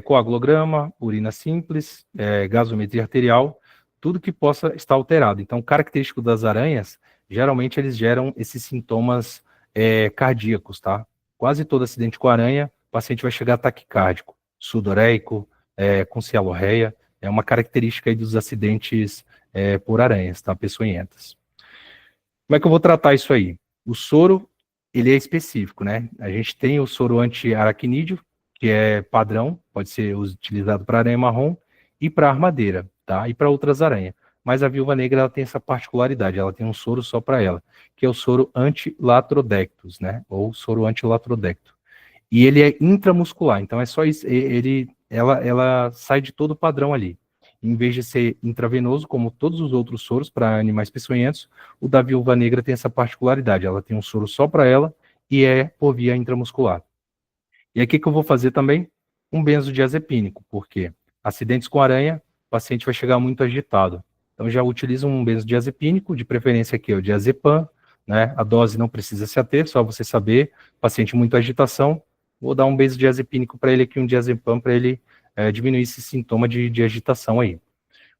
coagulograma, urina simples, gasometria arterial, tudo que possa estar alterado. Então, característico das aranhas, geralmente eles geram esses sintomas cardíacos, tá? Quase todo acidente com aranha, o paciente vai chegar taquicárdico, sudoreico, com cialorreia, é uma característica aí dos acidentes por aranhas, tá? Peçonhentas. Como é que eu vou tratar isso aí? O soro, ele é específico, né? A gente tem o soro anti-aracnídeo, que é padrão, pode ser utilizado para aranha marrom e para armadeira, tá? E para outras aranhas. Mas a viúva negra, ela tem essa particularidade, ela tem um soro só para ela, que é o soro anti-latrodectus, né? Ou soro anti-latrodecto. E ele é intramuscular, então é só isso, ela sai de todo o padrão ali. Em vez de ser intravenoso, como todos os outros soros para animais peçonhentos, o da viúva negra tem essa particularidade, ela tem um soro só para ela e é por via intramuscular. E aí o que eu vou fazer também? Um benzodiazepínico, porque acidentes com aranha, o paciente vai chegar muito agitado. Então já utiliza um benzodiazepínico, de preferência aqui o diazepam, né? A dose não precisa se ater, só você saber, paciente muito agitação, vou dar um benzodiazepínico para ele aqui, um diazepam, para ele diminuir esse sintoma de agitação aí.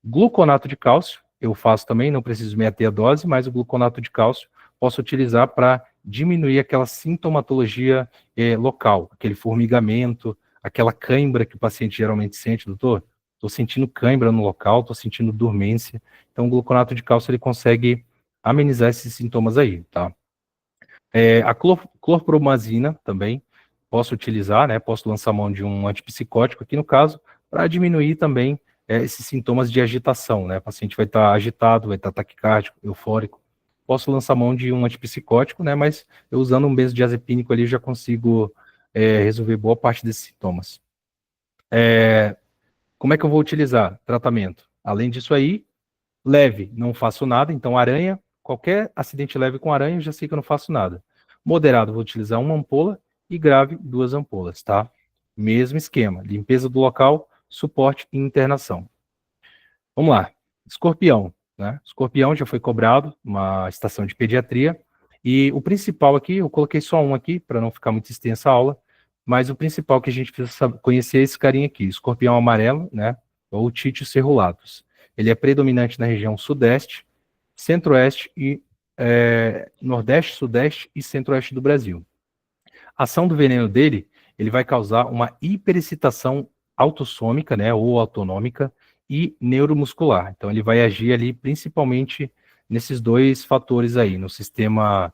Gluconato de cálcio, eu faço também, não preciso me ater à dose, mas o gluconato de cálcio posso utilizar para diminuir aquela sintomatologia local, aquele formigamento, aquela cãibra que o paciente geralmente sente, doutor. Estou sentindo cãibra no local, estou sentindo dormência. Então, o gluconato de cálcio ele consegue amenizar esses sintomas aí, tá? A clorpromazina também posso utilizar, né? Posso lançar mão de um antipsicótico aqui no caso, para diminuir também esses sintomas de agitação, né? O paciente vai estar agitado, vai estar taquicárdico, eufórico. Posso lançar mão de um antipsicótico, né? Mas eu usando um benzodiazepínico ali já consigo resolver boa parte desses sintomas. Como é que eu vou utilizar tratamento? Além disso aí, leve, não faço nada, então aranha, qualquer acidente leve com aranha, eu já sei que eu não faço nada. Moderado, vou utilizar uma ampola e grave, 2 ampolas, tá? Mesmo esquema, limpeza do local, suporte e internação. Vamos lá, escorpião, né? Escorpião já foi cobrado, uma estação de pediatria, e o principal aqui, eu coloquei só um aqui, para não ficar muito extensa a aula, mas o principal que a gente precisa conhecer é esse carinha aqui, escorpião amarelo, né? Ou Titius cerulatus. Ele é predominante na região sudeste, centro-oeste e nordeste, sudeste e centro-oeste do Brasil. A ação do veneno dele, ele vai causar uma hiperexcitação autossômica, né, ou autonômica e neuromuscular. Então ele vai agir ali principalmente nesses dois fatores aí, no sistema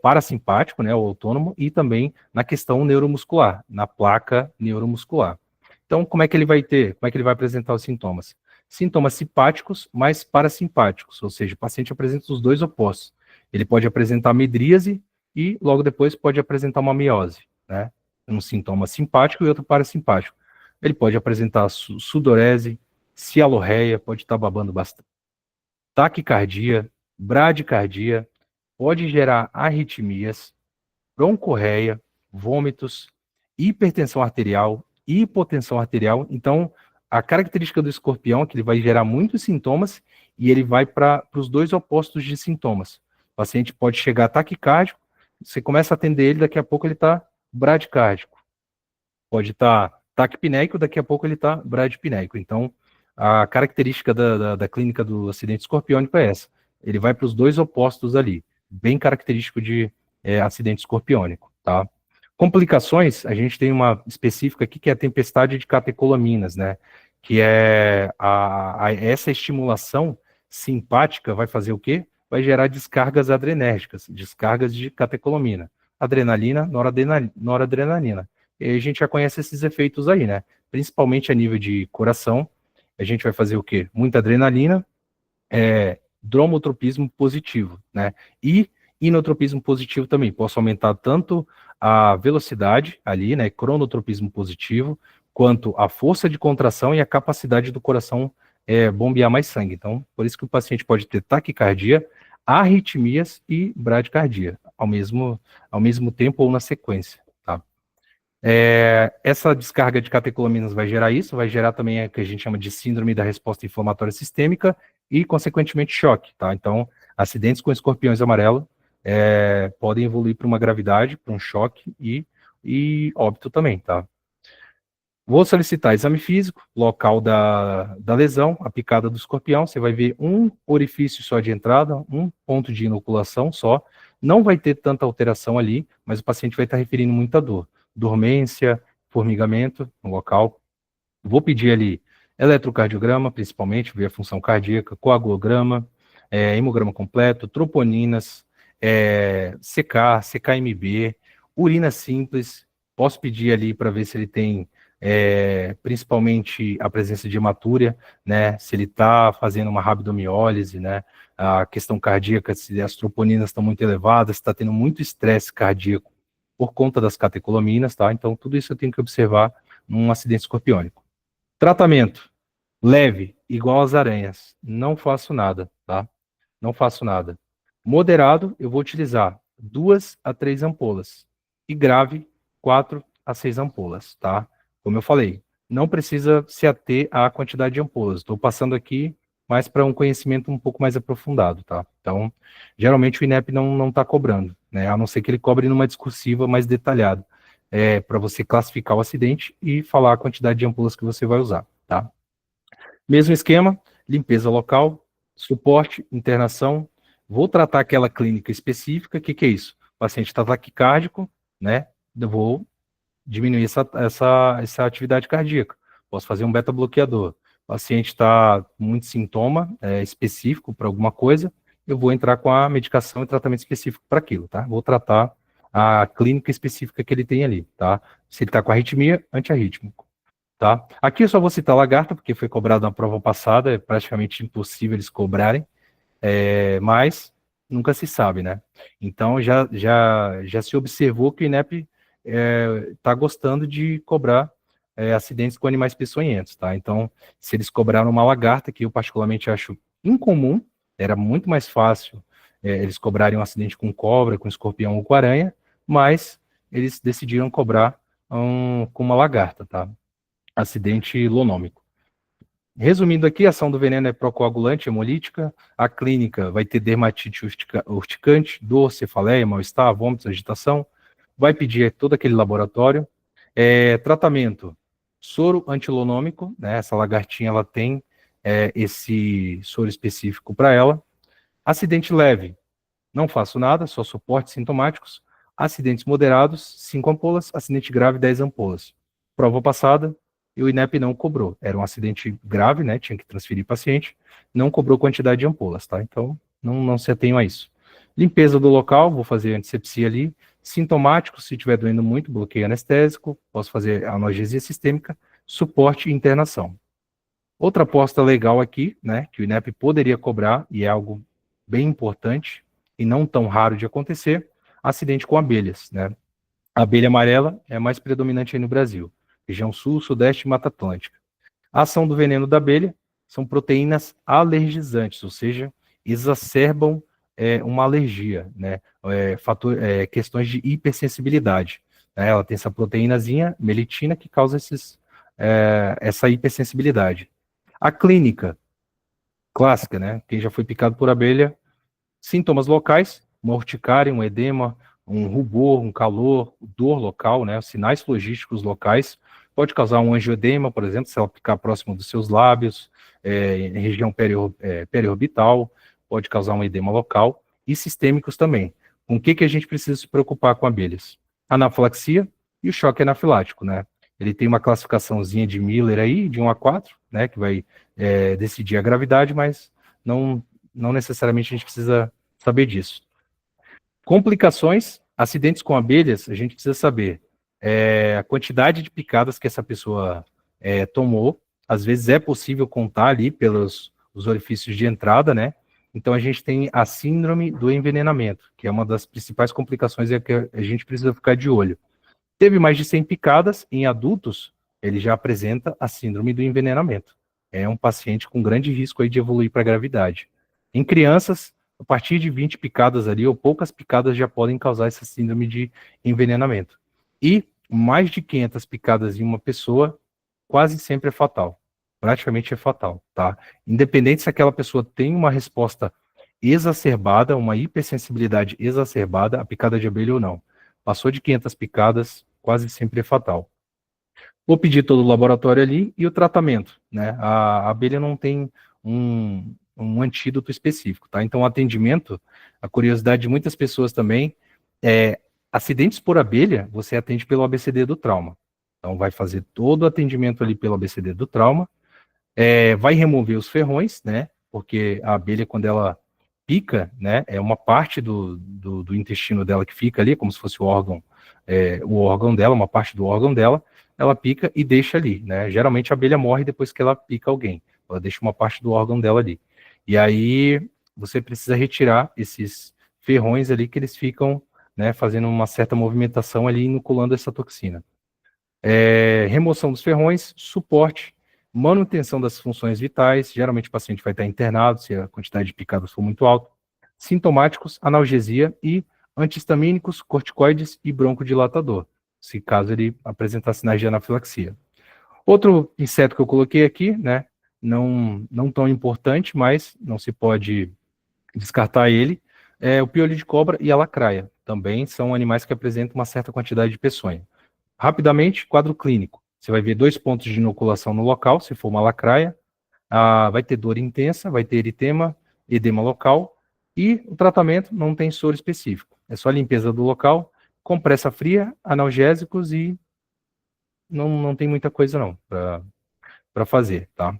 parasimpático, né, o autônomo, e também na questão neuromuscular, na placa neuromuscular. Então, como é que ele vai ter, como é que ele vai apresentar os sintomas? Sintomas simpáticos, mais parasimpáticos, ou seja, o paciente apresenta os dois opostos. Ele pode apresentar midríase e logo depois pode apresentar uma miose, né? Um sintoma simpático e outro parasimpático. Ele pode apresentar sudorese, cialorreia, pode estar babando bastante, taquicardia, bradicardia, pode gerar arritmias, broncorreia, vômitos, hipertensão arterial, hipotensão arterial. Então, a característica do escorpião é que ele vai gerar muitos sintomas e ele vai para os dois opostos de sintomas. O paciente pode chegar taquicárdico, você começa a atender ele, daqui a pouco ele está bradicárdico. Pode estar taquipneico, daqui a pouco ele está bradipneico. Então, a característica da clínica do acidente escorpiônico é essa. Ele vai para os dois opostos ali, bem característico de acidente escorpiônico, tá? Complicações, a gente tem uma específica aqui que é a tempestade de catecolaminas, né? Que é essa estimulação simpática vai fazer o quê? Vai gerar descargas adrenérgicas, descargas de catecolamina, adrenalina, noradrenalina. E a gente já conhece esses efeitos aí, né? Principalmente a nível de coração, a gente vai fazer o quê? Muita adrenalina, dromotropismo positivo, né? E inotropismo positivo também. Posso aumentar tanto a velocidade ali, né? Cronotropismo positivo, quanto a força de contração e a capacidade do coração bombear mais sangue. Então, por isso que o paciente pode ter taquicardia, arritmias e bradicardia ao mesmo tempo ou na sequência, tá? Essa descarga de catecolaminas vai gerar isso, vai gerar também o que a gente chama de síndrome da resposta inflamatória sistêmica e, consequentemente, choque, tá? Então, acidentes com escorpiões amarelos podem evoluir para uma gravidade, para um choque e óbito também, tá? Vou solicitar exame físico, local da lesão, a picada do escorpião, você vai ver um orifício só de entrada, um ponto de inoculação só, não vai ter tanta alteração ali, mas o paciente vai estar referindo muita dor, dormência, formigamento no local. Vou pedir ali eletrocardiograma, principalmente, ver a função cardíaca, coagulograma, hemograma completo, troponinas, CK, CKMB, urina simples, posso pedir ali para ver se ele tem principalmente a presença de hematúria, né, se ele está fazendo uma rabdomiólise, né, a questão cardíaca, se as troponinas estão muito elevadas, se está tendo muito estresse cardíaco, por conta das catecolaminas, tá? Então, tudo isso eu tenho que observar num acidente escorpiônico. Tratamento leve, igual às aranhas. Não faço nada, tá? Não faço nada. Moderado, eu vou utilizar 2 a 3 ampolas. E grave, 4 a 6 ampolas, tá? Como eu falei, não precisa se ater à quantidade de ampolas. Estou passando aqui mais para um conhecimento um pouco mais aprofundado, tá? Então, geralmente o INEP não está cobrando, né? A não ser que ele cobre numa discursiva mais detalhada, para você classificar o acidente e falar a quantidade de ampolas que você vai usar, tá? Mesmo esquema, limpeza local, suporte, internação. Vou tratar aquela clínica específica. O que é isso? O paciente está taquicárdico, né? Eu vou diminuir essa atividade cardíaca. Posso fazer um beta-bloqueador. O paciente está com muito sintoma específico para alguma coisa, eu vou entrar com a medicação e tratamento específico para aquilo, tá? Vou tratar a clínica específica que ele tem ali, tá? Se ele está com arritmia, antiarrítmico. Tá? Aqui eu só vou citar lagarta, porque foi cobrado na prova passada, é praticamente impossível eles cobrarem, mas nunca se sabe, né? Então já se observou que o INEP está gostando de cobrar acidentes com animais peçonhentos, tá? Então, se eles cobraram uma lagarta, que eu particularmente acho incomum, era muito mais fácil eles cobrarem um acidente com cobra, com escorpião ou com aranha, mas eles decidiram cobrar com uma lagarta, tá? Acidente lonômico. Resumindo aqui, a ação do veneno é procoagulante, hemolítica. A clínica vai ter dermatite urticante, dor, cefaleia, mal-estar, vômitos, agitação. Vai pedir todo aquele laboratório. Tratamento, soro antilonômico, né? Essa lagartinha ela tem esse soro específico para ela. Acidente leve, não faço nada, só suportes sintomáticos. Acidentes moderados, 5 ampolas. Acidente grave, 10 ampolas. Prova passada, e o INEP não cobrou. Era um acidente grave, né? Tinha que transferir paciente. Não cobrou quantidade de ampolas, tá? Então, não se atenham a isso. Limpeza do local, vou fazer antisepsia ali. Sintomático, se estiver doendo muito, bloqueio anestésico. Posso fazer analgesia sistêmica. Suporte e internação. Outra aposta legal aqui, né? Que o INEP poderia cobrar, e é algo bem importante, e não tão raro de acontecer, acidente com abelhas, né? A abelha amarela é a mais predominante aí no Brasil, região sul, sudeste e Mata Atlântica. A ação do veneno da abelha são proteínas alergizantes, ou seja, exacerbam uma alergia, né? Questões de hipersensibilidade, né? Ela tem essa proteínazinha, melitina, que causa essa hipersensibilidade. A clínica clássica, né? Quem já foi picado por abelha, sintomas locais, uma urticária, um edema, um rubor, um calor, dor local, né? Sinais logísticos locais. Pode causar um angioedema, por exemplo, se ela picar próximo dos seus lábios, em região periorbital, pode causar um edema local. E sistêmicos também. Com o que a gente precisa se preocupar com abelhas? Anafilaxia e o choque anafilático, né? Ele tem uma classificaçãozinha de Miller aí, de 1 a 4, né? Que vai decidir a gravidade, mas não necessariamente a gente precisa saber disso. Complicações, acidentes com abelhas, a gente precisa saber a quantidade de picadas que essa pessoa tomou. Às vezes é possível contar ali pelos os orifícios de entrada, né? Então a gente tem a síndrome do envenenamento, que é uma das principais complicações e que a gente precisa ficar de olho. Teve mais de 100 picadas em adultos, ele já apresenta a síndrome do envenenamento. É um paciente com grande risco aí de evoluir para a gravidade. Em crianças, a partir de 20 picadas ali, ou poucas picadas, já podem causar essa síndrome de envenenamento. E mais de 500 picadas em uma pessoa, quase sempre é fatal. Praticamente é fatal, tá? Independente se aquela pessoa tem uma resposta exacerbada, uma hipersensibilidade exacerbada, a picada de abelha ou não. Passou de 500 picadas, quase sempre é fatal. Vou pedir todo o laboratório ali e o tratamento, né? A abelha não tem um antídoto específico, tá? Então, o atendimento, a curiosidade de muitas pessoas também, acidentes por abelha, você atende pelo ABCD do trauma. Então, vai fazer todo o atendimento ali pelo ABCD do trauma, vai remover os ferrões, né? Porque a abelha, quando ela pica, né? É uma parte do intestino dela que fica ali, como se fosse o órgão dela, uma parte do órgão dela, ela pica e deixa ali, né? Geralmente a abelha morre depois que ela pica alguém, ela deixa uma parte do órgão dela ali. E aí você precisa retirar esses ferrões ali que eles ficam né, fazendo uma certa movimentação ali, inoculando essa toxina. Remoção dos ferrões, suporte, manutenção das funções vitais, geralmente o paciente vai estar internado se a quantidade de picadas for muito alta, sintomáticos, analgesia e antihistamínicos, corticoides e broncodilatador, se caso ele apresentar sinais de anafilaxia. Outro inseto que eu coloquei aqui, né, não tão importante, mas não se pode descartar ele, é o piolho de cobra e a lacraia. Também são animais que apresentam uma certa quantidade de peçonha. Rapidamente, quadro clínico. Você vai ver 2 pontos de inoculação no local, se for uma lacraia, vai ter dor intensa, vai ter eritema, edema local, e o tratamento não tem soro específico. É só a limpeza do local, compressa fria, analgésicos e não tem muita coisa não para fazer, tá?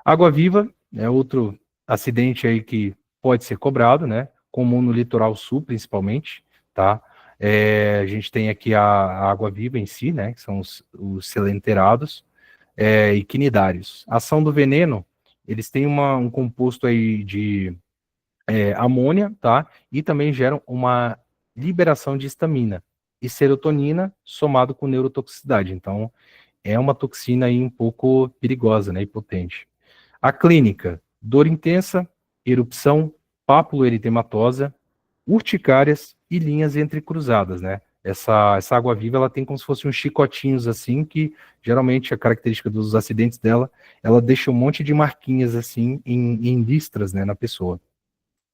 Água viva é outro acidente aí que pode ser cobrado, né? Comum no litoral sul, principalmente, tá? A gente tem aqui a água viva em si, né? Que são os selenterados e quinidários. A ação do veneno, eles têm um composto aí de amônia, tá? E também geram uma liberação de histamina e serotonina somado com neurotoxicidade. Então, é uma toxina aí um pouco perigosa, né? E potente. A clínica, dor intensa, erupção, pápulo eritematosa, urticárias e linhas entrecruzadas, né? Essa água-viva, ela tem como se fossem uns chicotinhos assim, que geralmente a característica dos acidentes dela, ela deixa um monte de marquinhas assim, em listras, né, na pessoa.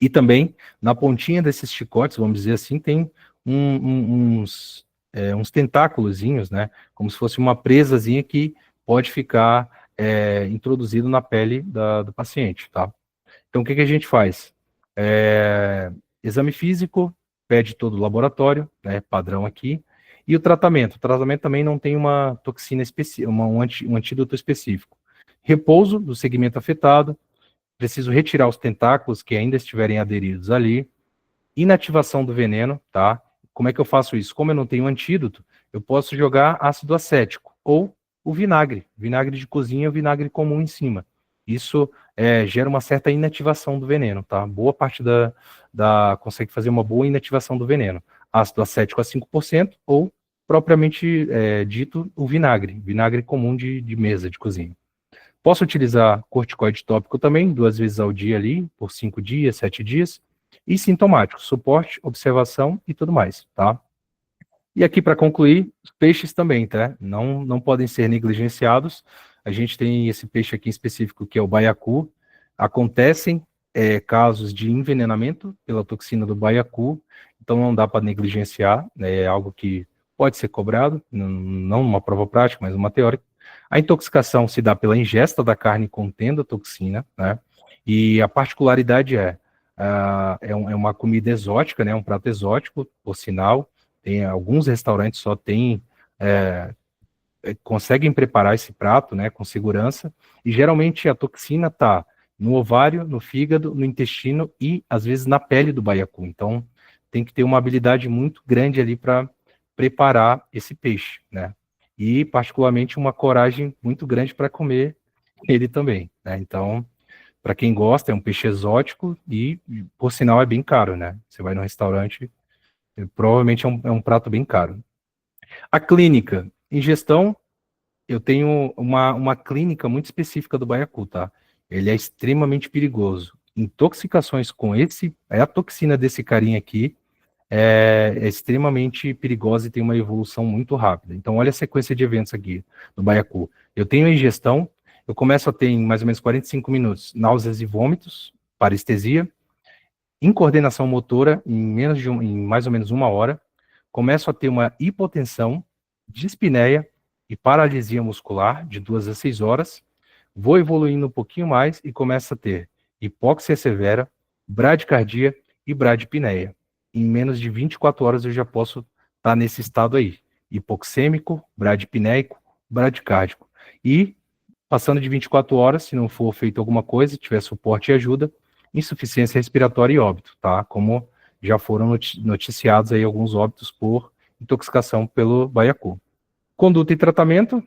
E também, na pontinha desses chicotes, vamos dizer assim, tem uns tentáculozinhos, né? Como se fosse uma presazinha que pode ficar introduzido na pele do paciente, tá? Então, o que a gente faz? Exame físico, pede todo o laboratório, né, padrão aqui, e o tratamento. O tratamento também não tem uma toxina específica, um antídoto específico. Repouso do segmento afetado, preciso retirar os tentáculos que ainda estiverem aderidos ali, inativação do veneno, tá? Como é que eu faço isso? Como eu não tenho antídoto, eu posso jogar ácido acético ou o vinagre de cozinha ou vinagre comum em cima. Isso gera uma certa inativação do veneno, tá? Boa parte consegue fazer uma boa inativação do veneno. Ácido acético a 5% ou, propriamente dito, o vinagre comum de mesa, de cozinha. Posso utilizar corticoide tópico também, 2 vezes ao dia ali, por 5 dias, 7 dias. E sintomático, suporte, observação e tudo mais, tá? E aqui, para concluir, os peixes também, tá? Não podem ser negligenciados. A gente tem esse peixe aqui em específico, que é o baiacu. Acontecem casos de envenenamento pela toxina do baiacu, então não dá para negligenciar, né? É algo que pode ser cobrado, não uma prova prática, mas uma teórica. A intoxicação se dá pela ingesta da carne contendo a toxina, né? E a particularidade é uma comida exótica, né? Um prato exótico, por sinal. Tem alguns restaurantes só conseguem preparar esse prato, né, com segurança. E geralmente a toxina está no ovário, no fígado, no intestino e às vezes na pele do baiacu. Então tem que ter uma habilidade muito grande ali para preparar esse peixe, né? E particularmente uma coragem muito grande para comer ele também, né? Então, para quem gosta, é um peixe exótico e, por sinal, é bem caro, né? Você vai no restaurante, provavelmente é um prato bem caro. A clínica, ingestão, eu tenho uma clínica muito específica do baiacu, tá? Ele é extremamente perigoso. Intoxicações com a toxina desse carinha aqui é extremamente perigosa e tem uma evolução muito rápida. Então, olha a sequência de eventos aqui do baiacu. Eu tenho a ingestão, eu começo a ter em mais ou menos 45 minutos náuseas e vômitos, parestesia, incoordenação motora em mais ou menos 1 hora, começo a ter uma hipotensão, dispneia e paralisia muscular de 2 a 6 horas, vou evoluindo um pouquinho mais e começo a ter hipóxia severa, bradicardia e bradipneia. Em menos de 24 horas eu já posso estar nesse estado aí, hipoxêmico, bradipneico, bradicárdico. E passando de 24 horas, se não for feito alguma coisa, tiver suporte e ajuda, insuficiência respiratória e óbito, tá? Como já foram noticiados aí alguns óbitos por intoxicação pelo baiacu. Conduta e tratamento,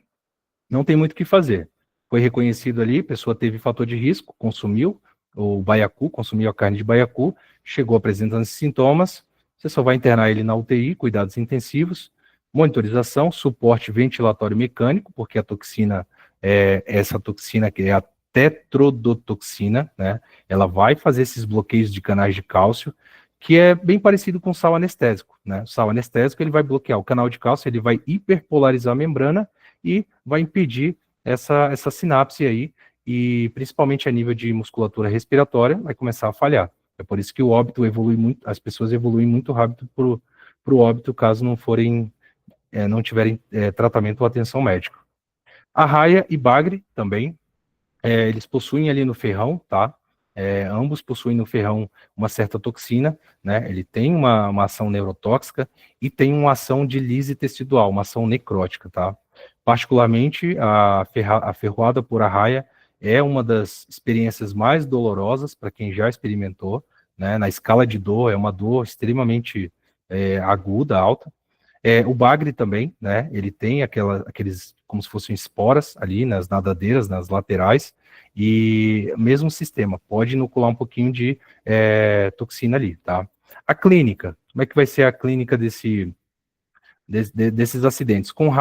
não tem muito o que fazer. Foi reconhecido ali, a pessoa teve fator de risco, consumiu o baiacu, consumiu a carne de baiacu, chegou apresentando esses sintomas, você só vai internar ele na UTI, cuidados intensivos, monitorização, suporte ventilatório mecânico, porque a toxina, essa toxina que é a tetrodotoxina, né, ela vai fazer esses bloqueios de canais de cálcio, que é bem parecido com o sal anestésico, né? O sal anestésico, ele vai bloquear o canal de cálcio, ele vai hiperpolarizar a membrana e vai impedir essa sinapse aí, e principalmente a nível de musculatura respiratória, vai começar a falhar. É por isso que o óbito evolui muito, as pessoas evoluem muito rápido para o óbito, caso não forem, não tiverem tratamento ou atenção médica. Arraia e bagre também, eles possuem ali no ferrão, tá? Ambos possuem no ferrão uma certa toxina, né? Ele tem uma ação neurotóxica e tem uma ação de lise tecidual, uma ação necrótica, tá? Particularmente, a ferroada por arraia é uma das experiências mais dolorosas para quem já experimentou, né? Na escala de dor, é uma dor extremamente aguda, alta. O bagre também, né? Ele tem aqueles como se fossem esporas ali nas nadadeiras, nas laterais, e mesmo sistema, pode inocular um pouquinho de toxina ali, tá? A clínica, como é que vai ser a clínica desses acidentes? Com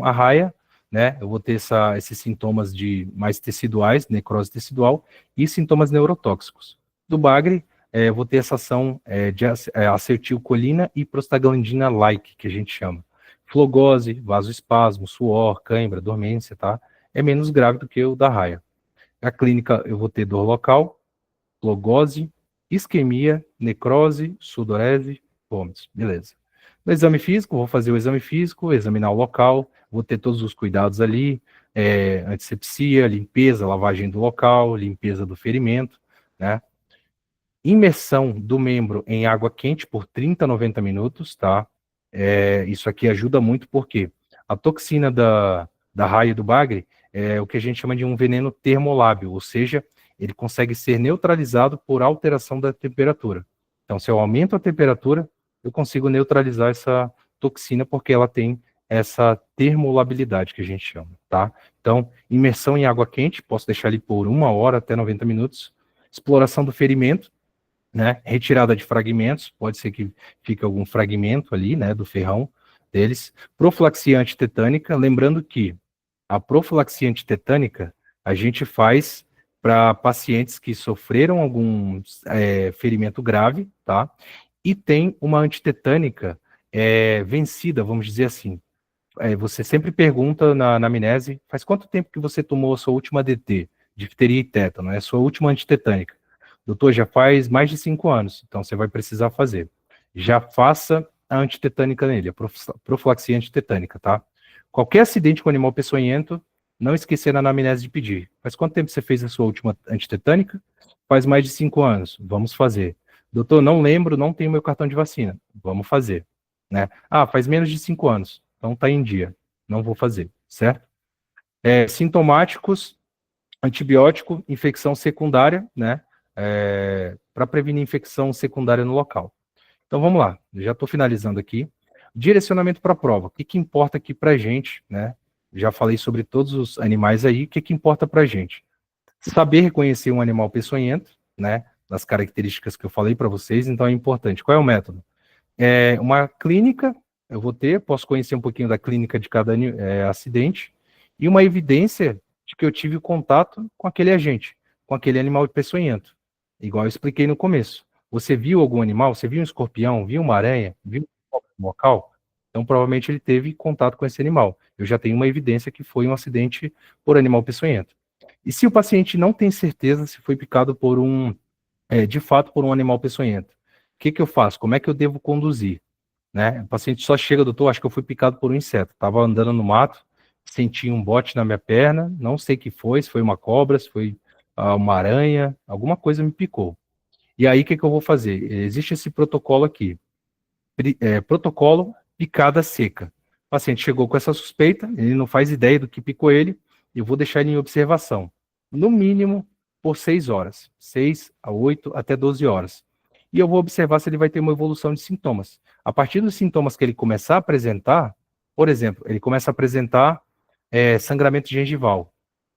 a raia, né? Eu vou ter esses sintomas de mais teciduais, necrose tecidual, e sintomas neurotóxicos. Do bagre, eu vou ter essa ação de acetilcolina e prostaglandina-like, que a gente chama. Flogose, vasoespasmo, suor, cãibra, dormência, tá? É menos grave do que o da raia. A clínica, eu vou ter dor local, flogose, isquemia, necrose, sudorese, vômitos. Beleza. No exame físico, vou fazer o exame físico, examinar o local, vou ter todos os cuidados ali, antisepsia, limpeza, lavagem do local, limpeza do ferimento, né? Imersão do membro em água quente por 30 a 90 minutos, tá? Isso aqui ajuda muito porque a toxina da raia do bagre é o que a gente chama de um veneno termolábil, ou seja, ele consegue ser neutralizado por alteração da temperatura. Então, se eu aumento a temperatura, eu consigo neutralizar essa toxina porque ela tem essa termolabilidade que a gente chama, tá? Então, imersão em água quente, posso deixar ali por 1 hora até 90 minutos. Exploração do ferimento, né? Retirada de fragmentos, pode ser que fique algum fragmento ali, né, do ferrão deles. Profilaxia antitetânica, lembrando que a profilaxia antitetânica a gente faz para pacientes que sofreram algum ferimento grave, tá? E tem uma antitetânica vencida, vamos dizer assim. Você sempre pergunta na anamnese, faz quanto tempo que você tomou a sua última DT, difteria e tétano, a sua última antitetânica? Doutor, já faz mais de 5 anos, então você vai precisar fazer. Já faça a antitetânica nele, a profilaxia antitetânica, tá? Qualquer acidente com animal peçonhento, não esquecer na anamnese de pedir. Faz quanto tempo você fez a sua última antitetânica? Faz mais de 5 anos, vamos fazer. Doutor, não lembro, não tenho meu cartão de vacina. Vamos fazer, né? Ah, faz menos de 5 anos, então tá em dia, não vou fazer, certo? Sintomáticos, antibiótico, infecção secundária, né? Para prevenir infecção secundária no local. Então vamos lá, já estou finalizando aqui. Direcionamento para a prova. O que importa aqui para a gente, né? Já falei sobre todos os animais aí, o que importa para a gente? Saber reconhecer um animal peçonhento, né? Das características que eu falei para vocês, então é importante. Qual é o método? Uma clínica, eu vou ter, posso conhecer um pouquinho da clínica de cada acidente, e uma evidência de que eu tive contato com aquele agente, com aquele animal peçonhento. Igual eu expliquei no começo. Você viu algum animal? Você viu um escorpião? Viu uma aranha? Viu um local? Então, provavelmente ele teve contato com esse animal. Eu já tenho uma evidência que foi um acidente por animal peçonhento. E se o paciente não tem certeza se foi picado por de fato, por um animal peçonhento, o que eu faço? Como é que eu devo conduzir? Né? O paciente só chega, doutor, acho que eu fui picado por um inseto. Estava andando no mato, senti um bote na minha perna, não sei o que foi, se foi uma cobra, se foi uma aranha, alguma coisa me picou. E aí, o que eu vou fazer? Existe esse protocolo aqui. Protocolo picada seca. O paciente chegou com essa suspeita, ele não faz ideia do que picou ele, eu vou deixar ele em observação. No mínimo, por 6 horas. 6 a 8 até 12 horas. E eu vou observar se ele vai ter uma evolução de sintomas. A partir dos sintomas que ele começar a apresentar, por exemplo, ele começa a apresentar sangramento gengival.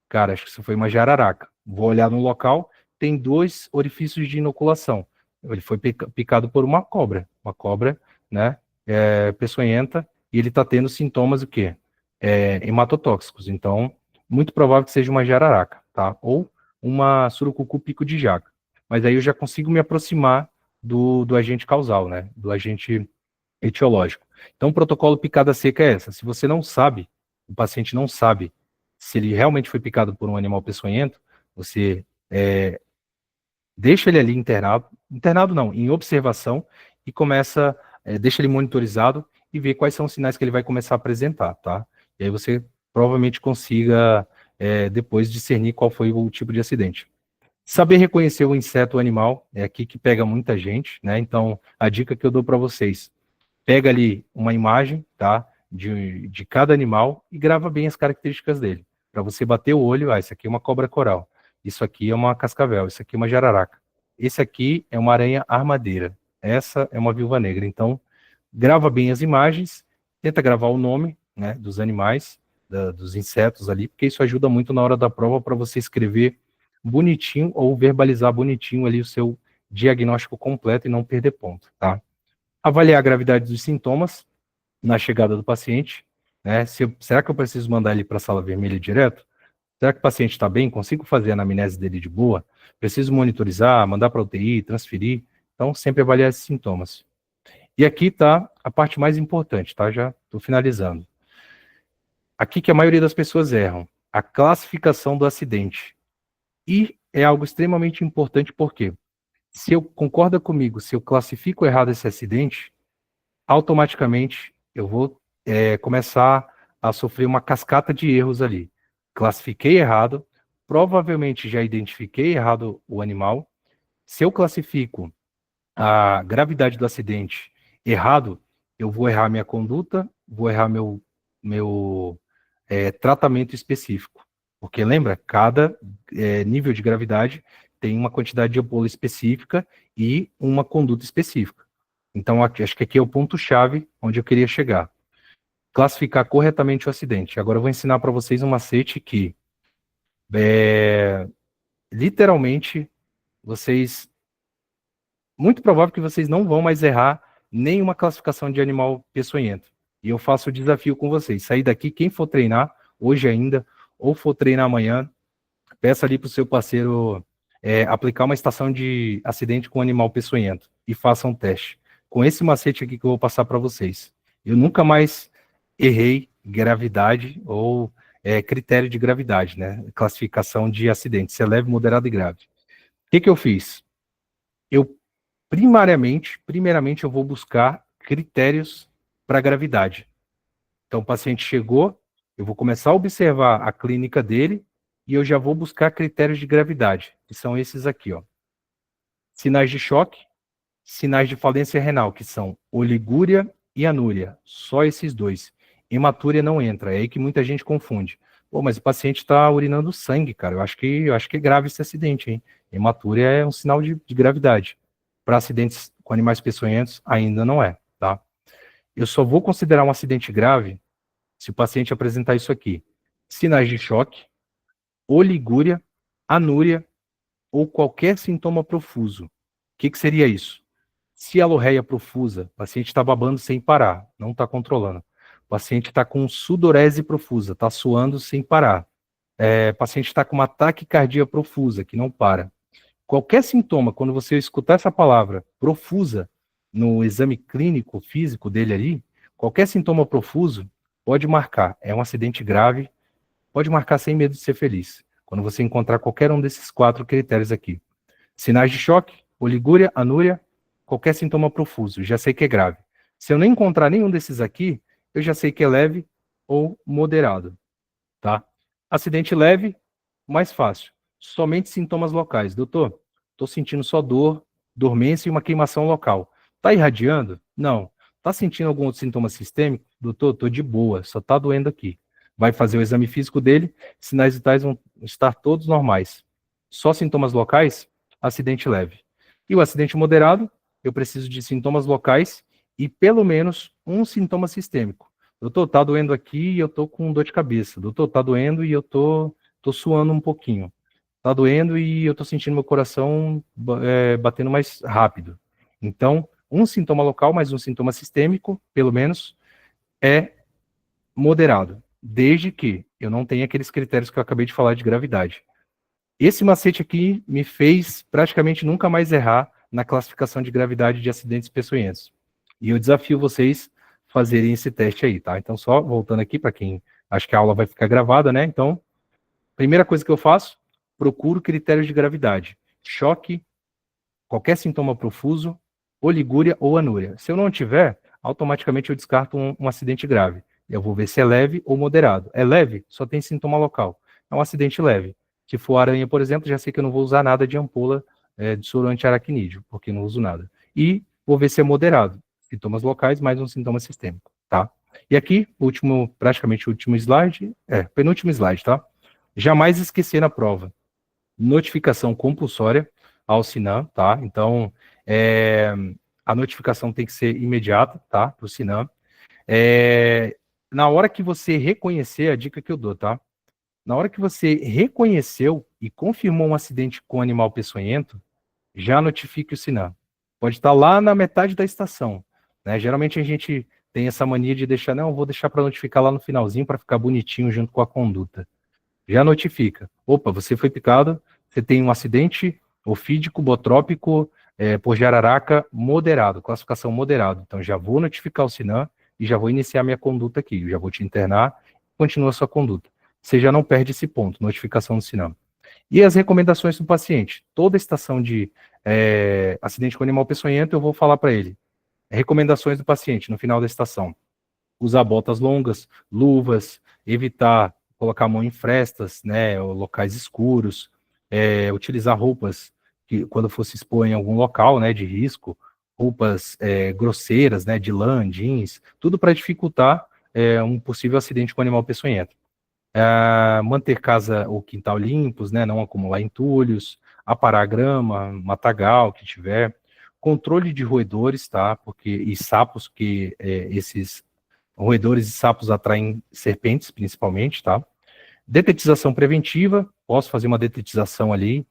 Cara, acho que isso foi uma jararaca. Vou olhar no local, tem 2 orifícios de inoculação. Ele foi picado por uma cobra, né, peçonhenta, e ele está tendo sintomas o quê? Hematotóxicos. Então, muito provável que seja uma jararaca, tá? Ou uma surucucu pico de jaca. Mas aí eu já consigo me aproximar do agente causal, né? Do agente etiológico. Então, o protocolo picada seca é essa. Se você não sabe, o paciente não sabe se ele realmente foi picado por um animal peçonhento, você deixa ele ali internado não, em observação, e começa, deixa ele monitorizado e vê quais são os sinais que ele vai começar a apresentar, tá? E aí você provavelmente consiga depois discernir qual foi o tipo de acidente. Saber reconhecer o inseto ou animal é aqui que pega muita gente, né? Então, a dica que eu dou para vocês, pega ali uma imagem, tá? De cada animal e grava bem as características dele. Para você bater o olho, isso aqui é uma cobra coral, isso aqui é uma cascavel, isso aqui é uma jararaca, esse aqui é uma aranha armadeira, essa é uma viúva negra. Então, grava bem as imagens, tenta gravar o nome, né, dos animais, dos insetos ali, porque isso ajuda muito na hora da prova para você escrever bonitinho ou verbalizar bonitinho ali o seu diagnóstico completo e não perder ponto, tá? Avaliar a gravidade dos sintomas na chegada do paciente, né? Será que eu preciso mandar ele para a sala vermelha direto? Será que o paciente está bem? Consigo fazer a anamnese dele de boa? Preciso monitorizar, mandar para UTI, transferir? Então, sempre avaliar esses sintomas. E aqui está a parte mais importante, tá? Já estou finalizando. Aqui que a maioria das pessoas erram, a classificação do acidente. E é algo extremamente importante porque, se eu concorda comigo, se eu classifico errado esse acidente, automaticamente eu vou começar a sofrer uma cascata de erros ali. Classifiquei errado, provavelmente já identifiquei errado o animal. Se eu classifico a gravidade do acidente errado, eu vou errar minha conduta, vou errar meu tratamento específico. Porque lembra, cada nível de gravidade tem uma quantidade de ebola específica e uma conduta específica. Então, acho que aqui é o ponto-chave onde eu queria chegar. Classificar corretamente o acidente. Agora eu vou ensinar para vocês um macete que, literalmente, muito provável que vocês não vão mais errar nenhuma classificação de animal peçonhento. E eu faço o desafio com vocês. Sair daqui, quem for treinar, hoje ainda, ou for treinar amanhã, peça ali para o seu parceiro aplicar uma estação de acidente com animal peçonhento e faça um teste. Com esse macete aqui que eu vou passar para vocês. Eu nunca mais errei gravidade ou critério de gravidade, né? Classificação de acidente, se é leve, moderado e grave. O que eu fiz? Eu, primeiramente, eu vou buscar critérios para gravidade. Então, o paciente chegou, eu vou começar a observar a clínica dele e eu já vou buscar critérios de gravidade, que são esses aqui, ó. Sinais de choque, sinais de falência renal, que são oligúria e anúria, só esses dois. Hematúria não entra, é aí que muita gente confunde. Pô, mas o paciente está urinando sangue, cara, eu acho que é grave esse acidente, hein? Hematúria é um sinal de gravidade. Para acidentes com animais peçonhentos, ainda não é, tá? Eu só vou considerar um acidente grave se o paciente apresentar isso aqui: sinais de choque, oligúria, anúria ou qualquer sintoma profuso. O que seria isso? Se a lorreia profusa, o paciente está babando sem parar, não está controlando. O paciente está com sudorese profusa, está suando sem parar. O paciente está com uma taquicardia profusa, que não para. Qualquer sintoma, quando você escutar essa palavra profusa no exame clínico físico dele ali, qualquer sintoma profuso pode marcar. É um acidente grave, pode marcar sem medo de ser feliz. Quando você encontrar qualquer um desses 4 critérios aqui. Sinais de choque, oligúria, anúria, qualquer sintoma profuso, já sei que é grave. Se eu não encontrar nenhum desses aqui, eu já sei que é leve ou moderado, tá? Acidente leve, mais fácil. Somente sintomas locais. Doutor, estou sentindo só dor, dormência e uma queimação local. Está irradiando? Não. Está sentindo algum outro sintoma sistêmico? Doutor, estou de boa, só está doendo aqui. Vai fazer o exame físico dele, sinais vitais vão estar todos normais. Só sintomas locais? Acidente leve. E o acidente moderado, eu preciso de sintomas locais e pelo menos um sintoma sistêmico. Doutor, tá doendo aqui e eu tô com dor de cabeça. Doutor, tá doendo e eu tô suando um pouquinho. tá doendo e eu tô sentindo meu coração batendo mais rápido. Então, um sintoma local mais um sintoma sistêmico, pelo menos, é moderado, desde que eu não tenha aqueles critérios que eu acabei de falar de gravidade. Esse macete aqui me fez praticamente nunca mais errar na classificação de gravidade de acidentes peçonhentos. E eu desafio vocês fazerem esse teste aí, tá? Então, só voltando aqui para quem acha que a aula vai ficar gravada, né? Então, primeira coisa que eu faço, procuro critérios de gravidade. Choque, qualquer sintoma profuso, oligúria ou anúria. Se eu não tiver, automaticamente eu descarto um acidente grave. Eu vou ver se é leve ou moderado. É leve, só tem sintoma local. É um acidente leve. Se for aranha, por exemplo, já sei que eu não vou usar nada de ampola de soro antiaracnídeo, porque não uso nada. E vou ver se é moderado. Sintomas locais mais um sintoma sistêmico, tá? E aqui, praticamente o último slide, penúltimo slide, tá? Jamais esquecer na prova. Notificação compulsória ao Sinam, tá? Então, a notificação tem que ser imediata, tá? Para o Sinam. Na hora que você reconhecer, a dica que eu dou, tá? Na hora que você reconheceu e confirmou um acidente com animal peçonhento, já notifique o Sinam. Pode estar lá na metade da estação, né? Geralmente a gente tem essa mania de deixar, não, vou deixar para notificar lá no finalzinho para ficar bonitinho junto com a conduta. Já notifica. Opa, você foi picado, você tem um acidente ofídico, botrópico, por jararaca moderado, classificação moderado. Então já vou notificar o Sinam e já vou iniciar minha conduta aqui. Eu já vou te internar, continua a sua conduta. Você já não perde esse ponto, notificação do Sinam. E as recomendações do paciente. Toda estação de acidente com animal peçonhento, eu vou falar para ele. Recomendações do paciente no final da estação. Usar botas longas, luvas, evitar colocar a mão em frestas, né, ou locais escuros, utilizar roupas que, quando for se expor em algum local, né, de risco, roupas grosseiras, né, de lã, jeans, tudo para dificultar um possível acidente com animal peçonhento. Manter casa ou quintal limpos, né, não acumular entulhos, aparar grama, matagal que tiver, controle de roedores, tá, e sapos, que esses roedores e sapos atraem serpentes, principalmente, tá? Detetização preventiva, posso fazer uma detetização ali,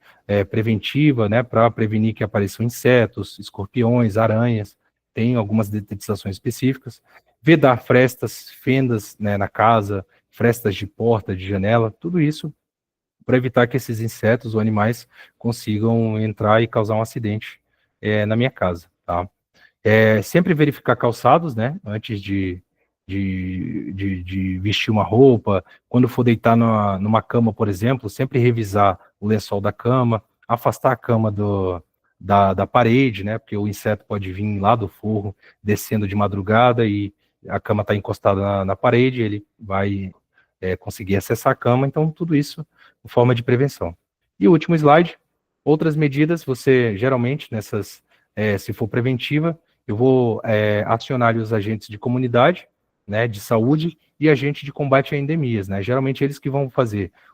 preventiva, né, para prevenir que apareçam insetos, escorpiões, aranhas, tem algumas detetizações específicas. Vedar frestas, fendas, né, na casa, frestas de porta, de janela, tudo isso para evitar que esses insetos ou animais consigam entrar e causar um acidente na minha casa, tá? Sempre verificar calçados, né, antes de vestir uma roupa. Quando for deitar numa cama, por exemplo, sempre revisar o lençol da cama, afastar a cama da parede, né, porque o inseto pode vir lá do forro, descendo de madrugada e a cama está encostada na parede, ele vai conseguir acessar a cama, então tudo isso em forma de prevenção. E o último slide, outras medidas, você geralmente se for preventiva, eu vou acionar os agentes de comunidade, né, de saúde e agente de combate a endemias, né? Geralmente eles que vão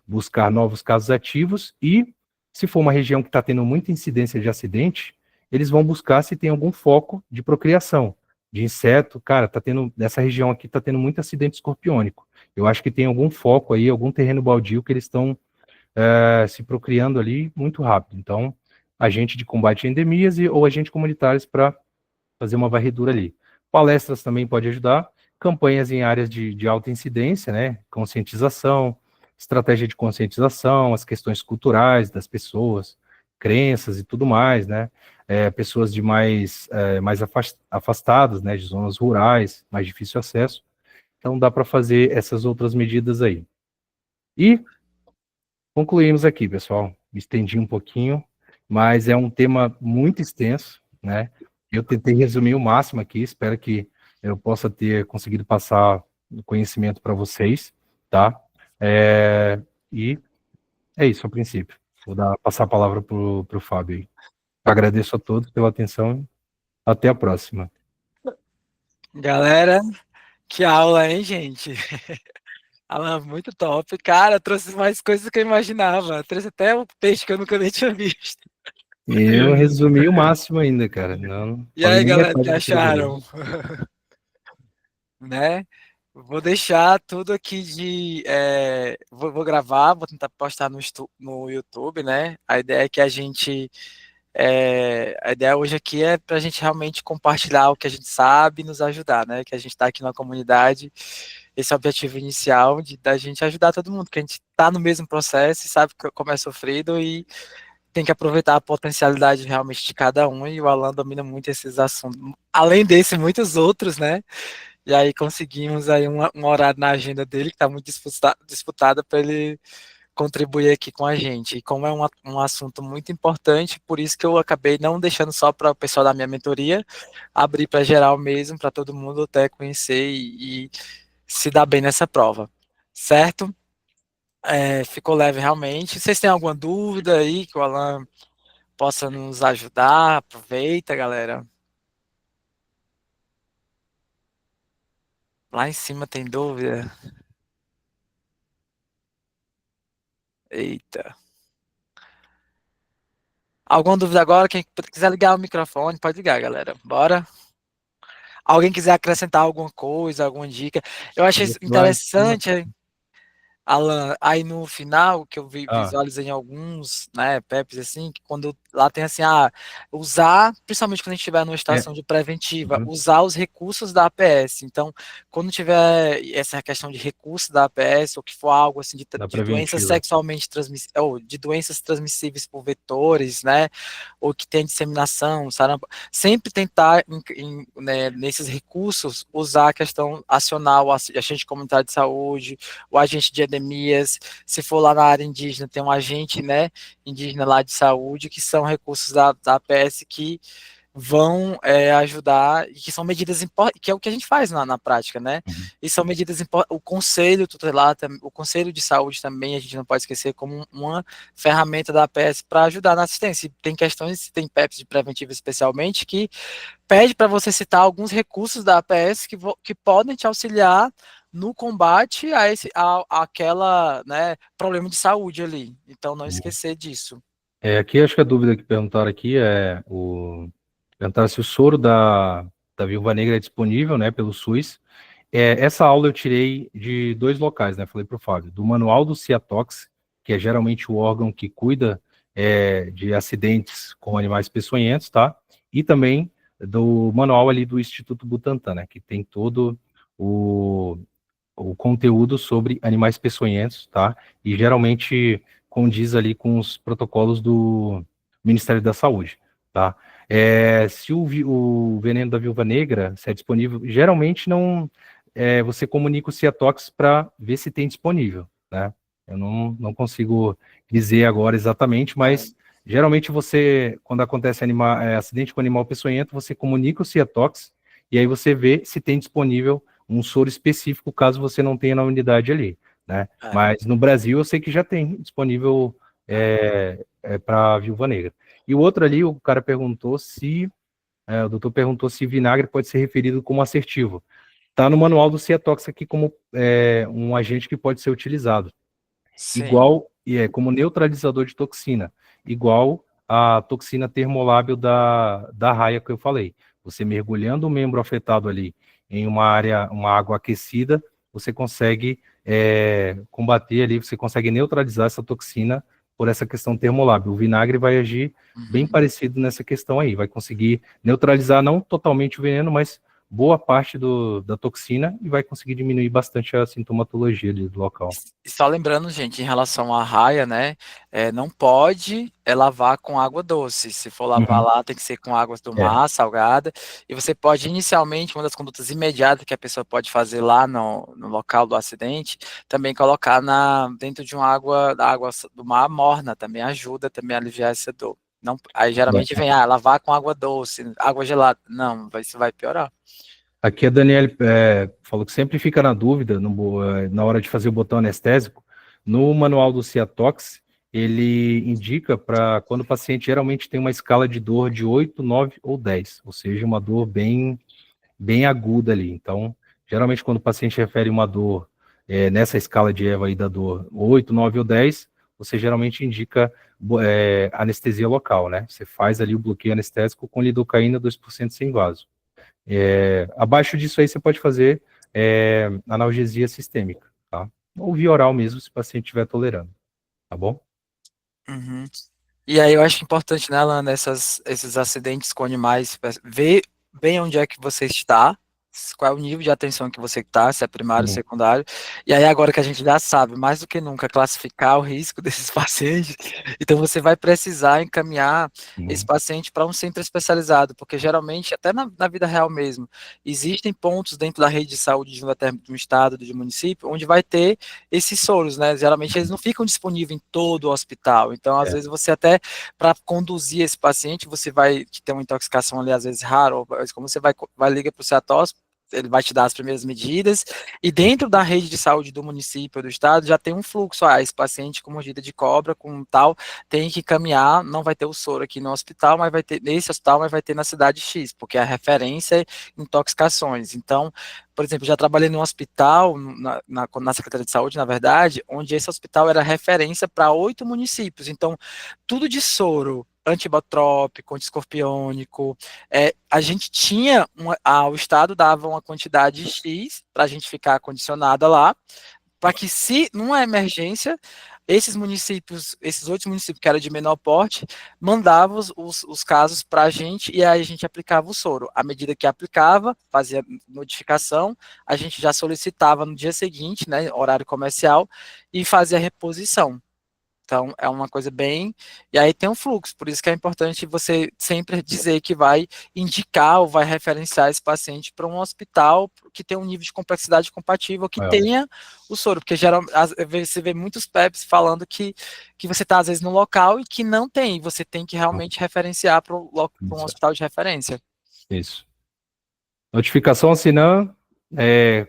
buscar novos casos ativos e, se for uma região que está tendo muita incidência de acidente, eles vão buscar se tem algum foco de procriação, de inseto. Cara, nessa região aqui está tendo muito acidente escorpiônico. Eu acho que tem algum foco aí, algum terreno baldio que eles estão se procriando ali muito rápido. Então, agente de combate a endemias ou agentes comunitários para fazer uma varredura ali. Palestras também pode ajudar, campanhas em áreas de alta incidência, né, conscientização, estratégia de conscientização, as questões culturais das pessoas, crenças e tudo mais, né, pessoas de mais afastadas, né, de zonas rurais, mais difícil acesso. Então dá para fazer essas outras medidas aí. E concluímos aqui, pessoal. Me estendi um pouquinho, mas é um tema muito extenso, né? Eu tentei resumir o máximo aqui, espero que eu possa ter conseguido passar o conhecimento para vocês, tá? E é isso, a princípio. Vou passar a palavra para o Fábio aí. Agradeço a todos pela atenção. Até a próxima. Galera, que aula, hein, gente? Aula muito top. Cara, trouxe mais coisas do que eu imaginava. Trouxe até um peixe que eu nunca nem tinha visto. Eu resumi o máximo ainda, cara. Não E falei aí, nem galera, o metade que do que eu deveria. acharam? Né? Vou deixar tudo aqui vou gravar, vou tentar postar no YouTube, né? A ideia é que a ideia hoje aqui é para a gente realmente compartilhar o que a gente sabe e nos ajudar, né? Que a gente está aqui na comunidade, esse é o objetivo inicial da gente ajudar todo mundo, que a gente está no mesmo processo e sabe como é sofrido e tem que aproveitar a potencialidade realmente de cada um, e o Alan domina muito esses assuntos. Além desse, muitos outros, né? E aí conseguimos aí um horário na agenda dele que está muito disputada para ele contribuir aqui com a gente. E como é um assunto muito importante, por isso que eu acabei não deixando só para o pessoal da minha mentoria, abrir para geral mesmo, para todo mundo até conhecer e se dar bem nessa prova. Certo? Ficou leve realmente. Vocês têm alguma dúvida aí que o Alan possa nos ajudar? Aproveita, galera. Lá em cima tem dúvida? Eita. Alguma dúvida agora? Quem quiser ligar o microfone, pode ligar, galera. Bora. Alguém quiser acrescentar alguma coisa, alguma dica. Eu achei Lá em cima. interessante, Alan, aí no final, que eu Ah, visualizei em alguns, né, PEPs, assim, que quando lá tem assim, usar, principalmente quando a gente estiver numa é. estação de preventiva, Uhum, usar os recursos da APS. Então, quando tiver essa questão de recurso da APS, ou que for algo assim da de doenças preventiva. sexualmente transmissíveis, ou de doenças transmissíveis por vetores, né, ou que tem disseminação, sarampo, sempre tentar, né, nesses recursos, usar a questão acional, o agente comunitário de saúde, o agente de endemias, se for lá na área indígena, tem um agente, né, indígena lá de saúde, que são recursos da APS que vão ajudar, e que são medidas importantes, que é o que a gente faz na prática, né? Uhum. E são medidas importantes. O conselho tutelar, o conselho de saúde também, a gente não pode esquecer como uma ferramenta da APS para ajudar na assistência. E tem questões, tem PEPs de preventiva especialmente, que pede para você citar alguns recursos da APS que podem te auxiliar no combate àquela, né, problema de saúde ali. Então, não esquecer disso. Aqui acho que a dúvida que perguntaram aqui perguntaram se o soro da Viúva Negra é disponível, né, pelo SUS. Essa aula eu tirei de dois locais, né? Falei para o Fábio, do manual do Ciatox, que é geralmente o órgão que cuida de acidentes com animais peçonhentos, tá? E também do manual ali do Instituto Butantan, né? Que tem todo o, o conteúdo sobre animais peçonhentos, tá? E geralmente condiz ali com os protocolos do Ministério da Saúde, tá? Se o veneno da viúva negra, se é disponível, geralmente não, você comunica o Ciatox para ver se tem disponível, né? Eu não consigo dizer agora exatamente, mas geralmente você, quando acontece acidente com animal peçonhento, você comunica o Ciatox e aí você vê se tem disponível um soro específico, caso você não tenha na unidade ali, né? É, Mas no Brasil eu sei que já tem disponível para Viúva Negra. E o outro ali, o cara perguntou o doutor perguntou se vinagre pode ser referido como assertivo. Está no manual do Ciatox aqui como um agente que pode ser utilizado sim. igual como neutralizador de toxina, igual a toxina termolábil da raia que eu falei. Você mergulhando o membro afetado ali em uma água aquecida, você consegue combater ali, você consegue neutralizar essa toxina por essa questão termolábil. O vinagre vai agir bem Uhum. parecido nessa questão aí, vai conseguir neutralizar não totalmente o veneno, mas boa parte da toxina e vai conseguir diminuir bastante a sintomatologia ali do local. E só lembrando, gente, em relação à raia, né, não pode lavar com água doce. Se for lavar Uhum. lá, tem que ser com água do É. mar, salgada. E você pode, inicialmente, uma das condutas imediatas que a pessoa pode fazer lá no local do acidente, também colocar dentro de uma água, da água do mar morna, também ajuda também a aliviar essa dor. Não, aí geralmente vem, lavar com água doce, água gelada. Não, isso vai piorar. Aqui a Daniela falou que sempre fica na dúvida na hora de fazer o botão anestésico. No manual do Ciatox, ele indica para quando o paciente geralmente tem uma escala de dor de 8, 9 ou 10, ou seja, uma dor bem aguda ali. Então, geralmente quando o paciente refere uma dor nessa escala de EVA aí da dor 8, 9 ou 10, você geralmente indica anestesia local, né? Você faz ali o bloqueio anestésico com lidocaína 2% sem vaso. Abaixo disso aí você pode fazer analgesia sistêmica, tá? Ou via oral mesmo, se o paciente estiver tolerando, tá bom? Uhum. E aí eu acho importante, né, Alan, esses acidentes com animais, ver bem onde é que você está, qual é o nível de atenção que você está, se é primário, Uhum. secundário, e aí agora que a gente já sabe, mais do que nunca, classificar o risco desses pacientes, então você vai precisar encaminhar esse Uhum. paciente para um centro especializado, porque geralmente, até na vida real mesmo, existem pontos dentro da rede de saúde de um estado, de um município, onde vai ter esses soros, né? Geralmente eles não ficam disponíveis em todo o hospital. Então, às É. vezes, você até, para conduzir esse paciente, você vai que tem uma intoxicação ali, às vezes rara, ou como você vai liga para o CEATOS, ele vai te dar as primeiras medidas, e dentro da rede de saúde do município, do estado, já tem um fluxo, esse paciente com mordida de cobra, com tal, tem que caminhar, não vai ter o soro aqui no hospital, mas vai ter nesse hospital, mas vai ter na cidade X, porque a referência é intoxicações. Então, por exemplo, já trabalhei num hospital, na Secretaria de Saúde, na verdade, onde esse hospital era referência para 8 municípios. Então, tudo de soro, antibotrópico, antiescorpiônico, a gente tinha, o Estado dava uma quantidade X para a gente ficar condicionada lá, para que se numa emergência, esses municípios, esses outros municípios que eram de menor porte, mandavam os casos para a gente e aí a gente aplicava o soro. À medida que aplicava, fazia notificação, a gente já solicitava no dia seguinte, né, horário comercial, e fazia a reposição. Então, é uma coisa bem. E aí tem um fluxo, por isso que é importante você sempre dizer que vai indicar ou vai referenciar esse paciente para um hospital que tem um nível de complexidade compatível, que Maior. tenha o soro, porque geralmente você vê muitos PEPs falando que você está, às vezes, no local e que não tem, e você tem que realmente referenciar para um hospital de referência. Isso. Notificação assinando,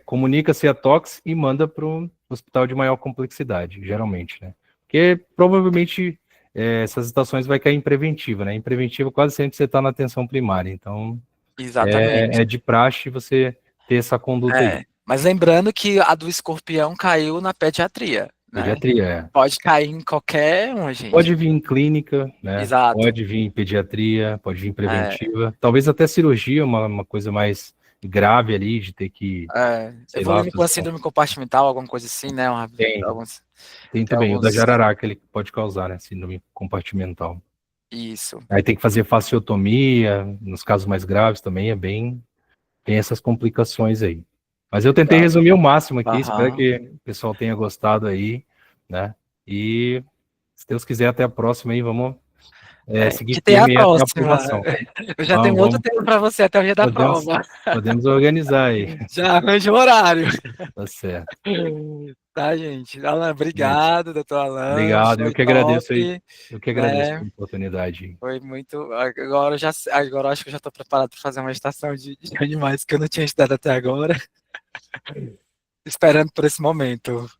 comunica-se a tox e manda para um hospital de maior complexidade, geralmente, né? Porque provavelmente essas situações vai cair em preventiva, né? Em preventiva quase sempre você está na atenção primária, então Exatamente. é de praxe você ter essa conduta aí. Mas lembrando que a do escorpião caiu na pediatria, né? Pediatria, Pode cair em qualquer um, gente. pode vir em clínica, né? Exato. Pode vir em pediatria, pode vir em É, preventiva, talvez até cirurgia, uma coisa mais grave ali, de ter que, sei lá, evoluindo com a fazer síndrome compartimental, alguma coisa assim, né? tem, Alguns, tem tem também o da alguns. jararaca, ele pode causar, né? Síndrome compartimental. Isso. Aí tem que fazer fasciotomia, nos casos mais graves também tem essas complicações aí. Mas eu tentei Exato. resumir o máximo aqui, espero Aham. que o pessoal tenha gostado aí, né? E se Deus quiser, até a próxima aí, vamos seguir Que tem a firme até a próxima. aprovação. Eu já tenho Vamos, outro vamos, tema para você até o dia da podemos, prova. podemos organizar aí, Já arranjo o horário. tá certo. Tá, gente? Alan, Gente, obrigado, doutor Alan. obrigado, Foi top, eu que agradeço né? pela oportunidade. Foi muito. Agora eu acho que eu já estou preparado para fazer uma estação de animais que eu não tinha estudado até agora, esperando por esse momento.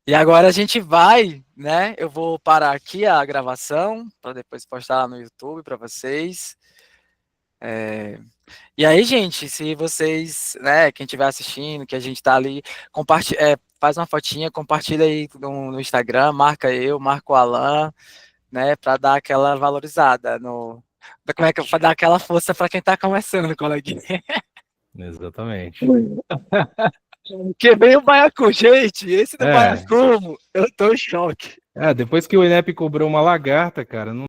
E agora a gente vai, né? Eu vou parar aqui a gravação para depois postar lá no YouTube para vocês. E aí, gente, se vocês, né, quem estiver assistindo, que a gente tá ali, faz uma fotinha, compartilha aí no Instagram, marca eu, marca o Alan, né, para dar aquela valorizada como é que para dar aquela força para quem tá começando, coleguinha. Exatamente. Que vem o baiacu, gente, esse do É, baiacu, eu tô em choque. depois que o INEP cobrou uma lagarta, cara, não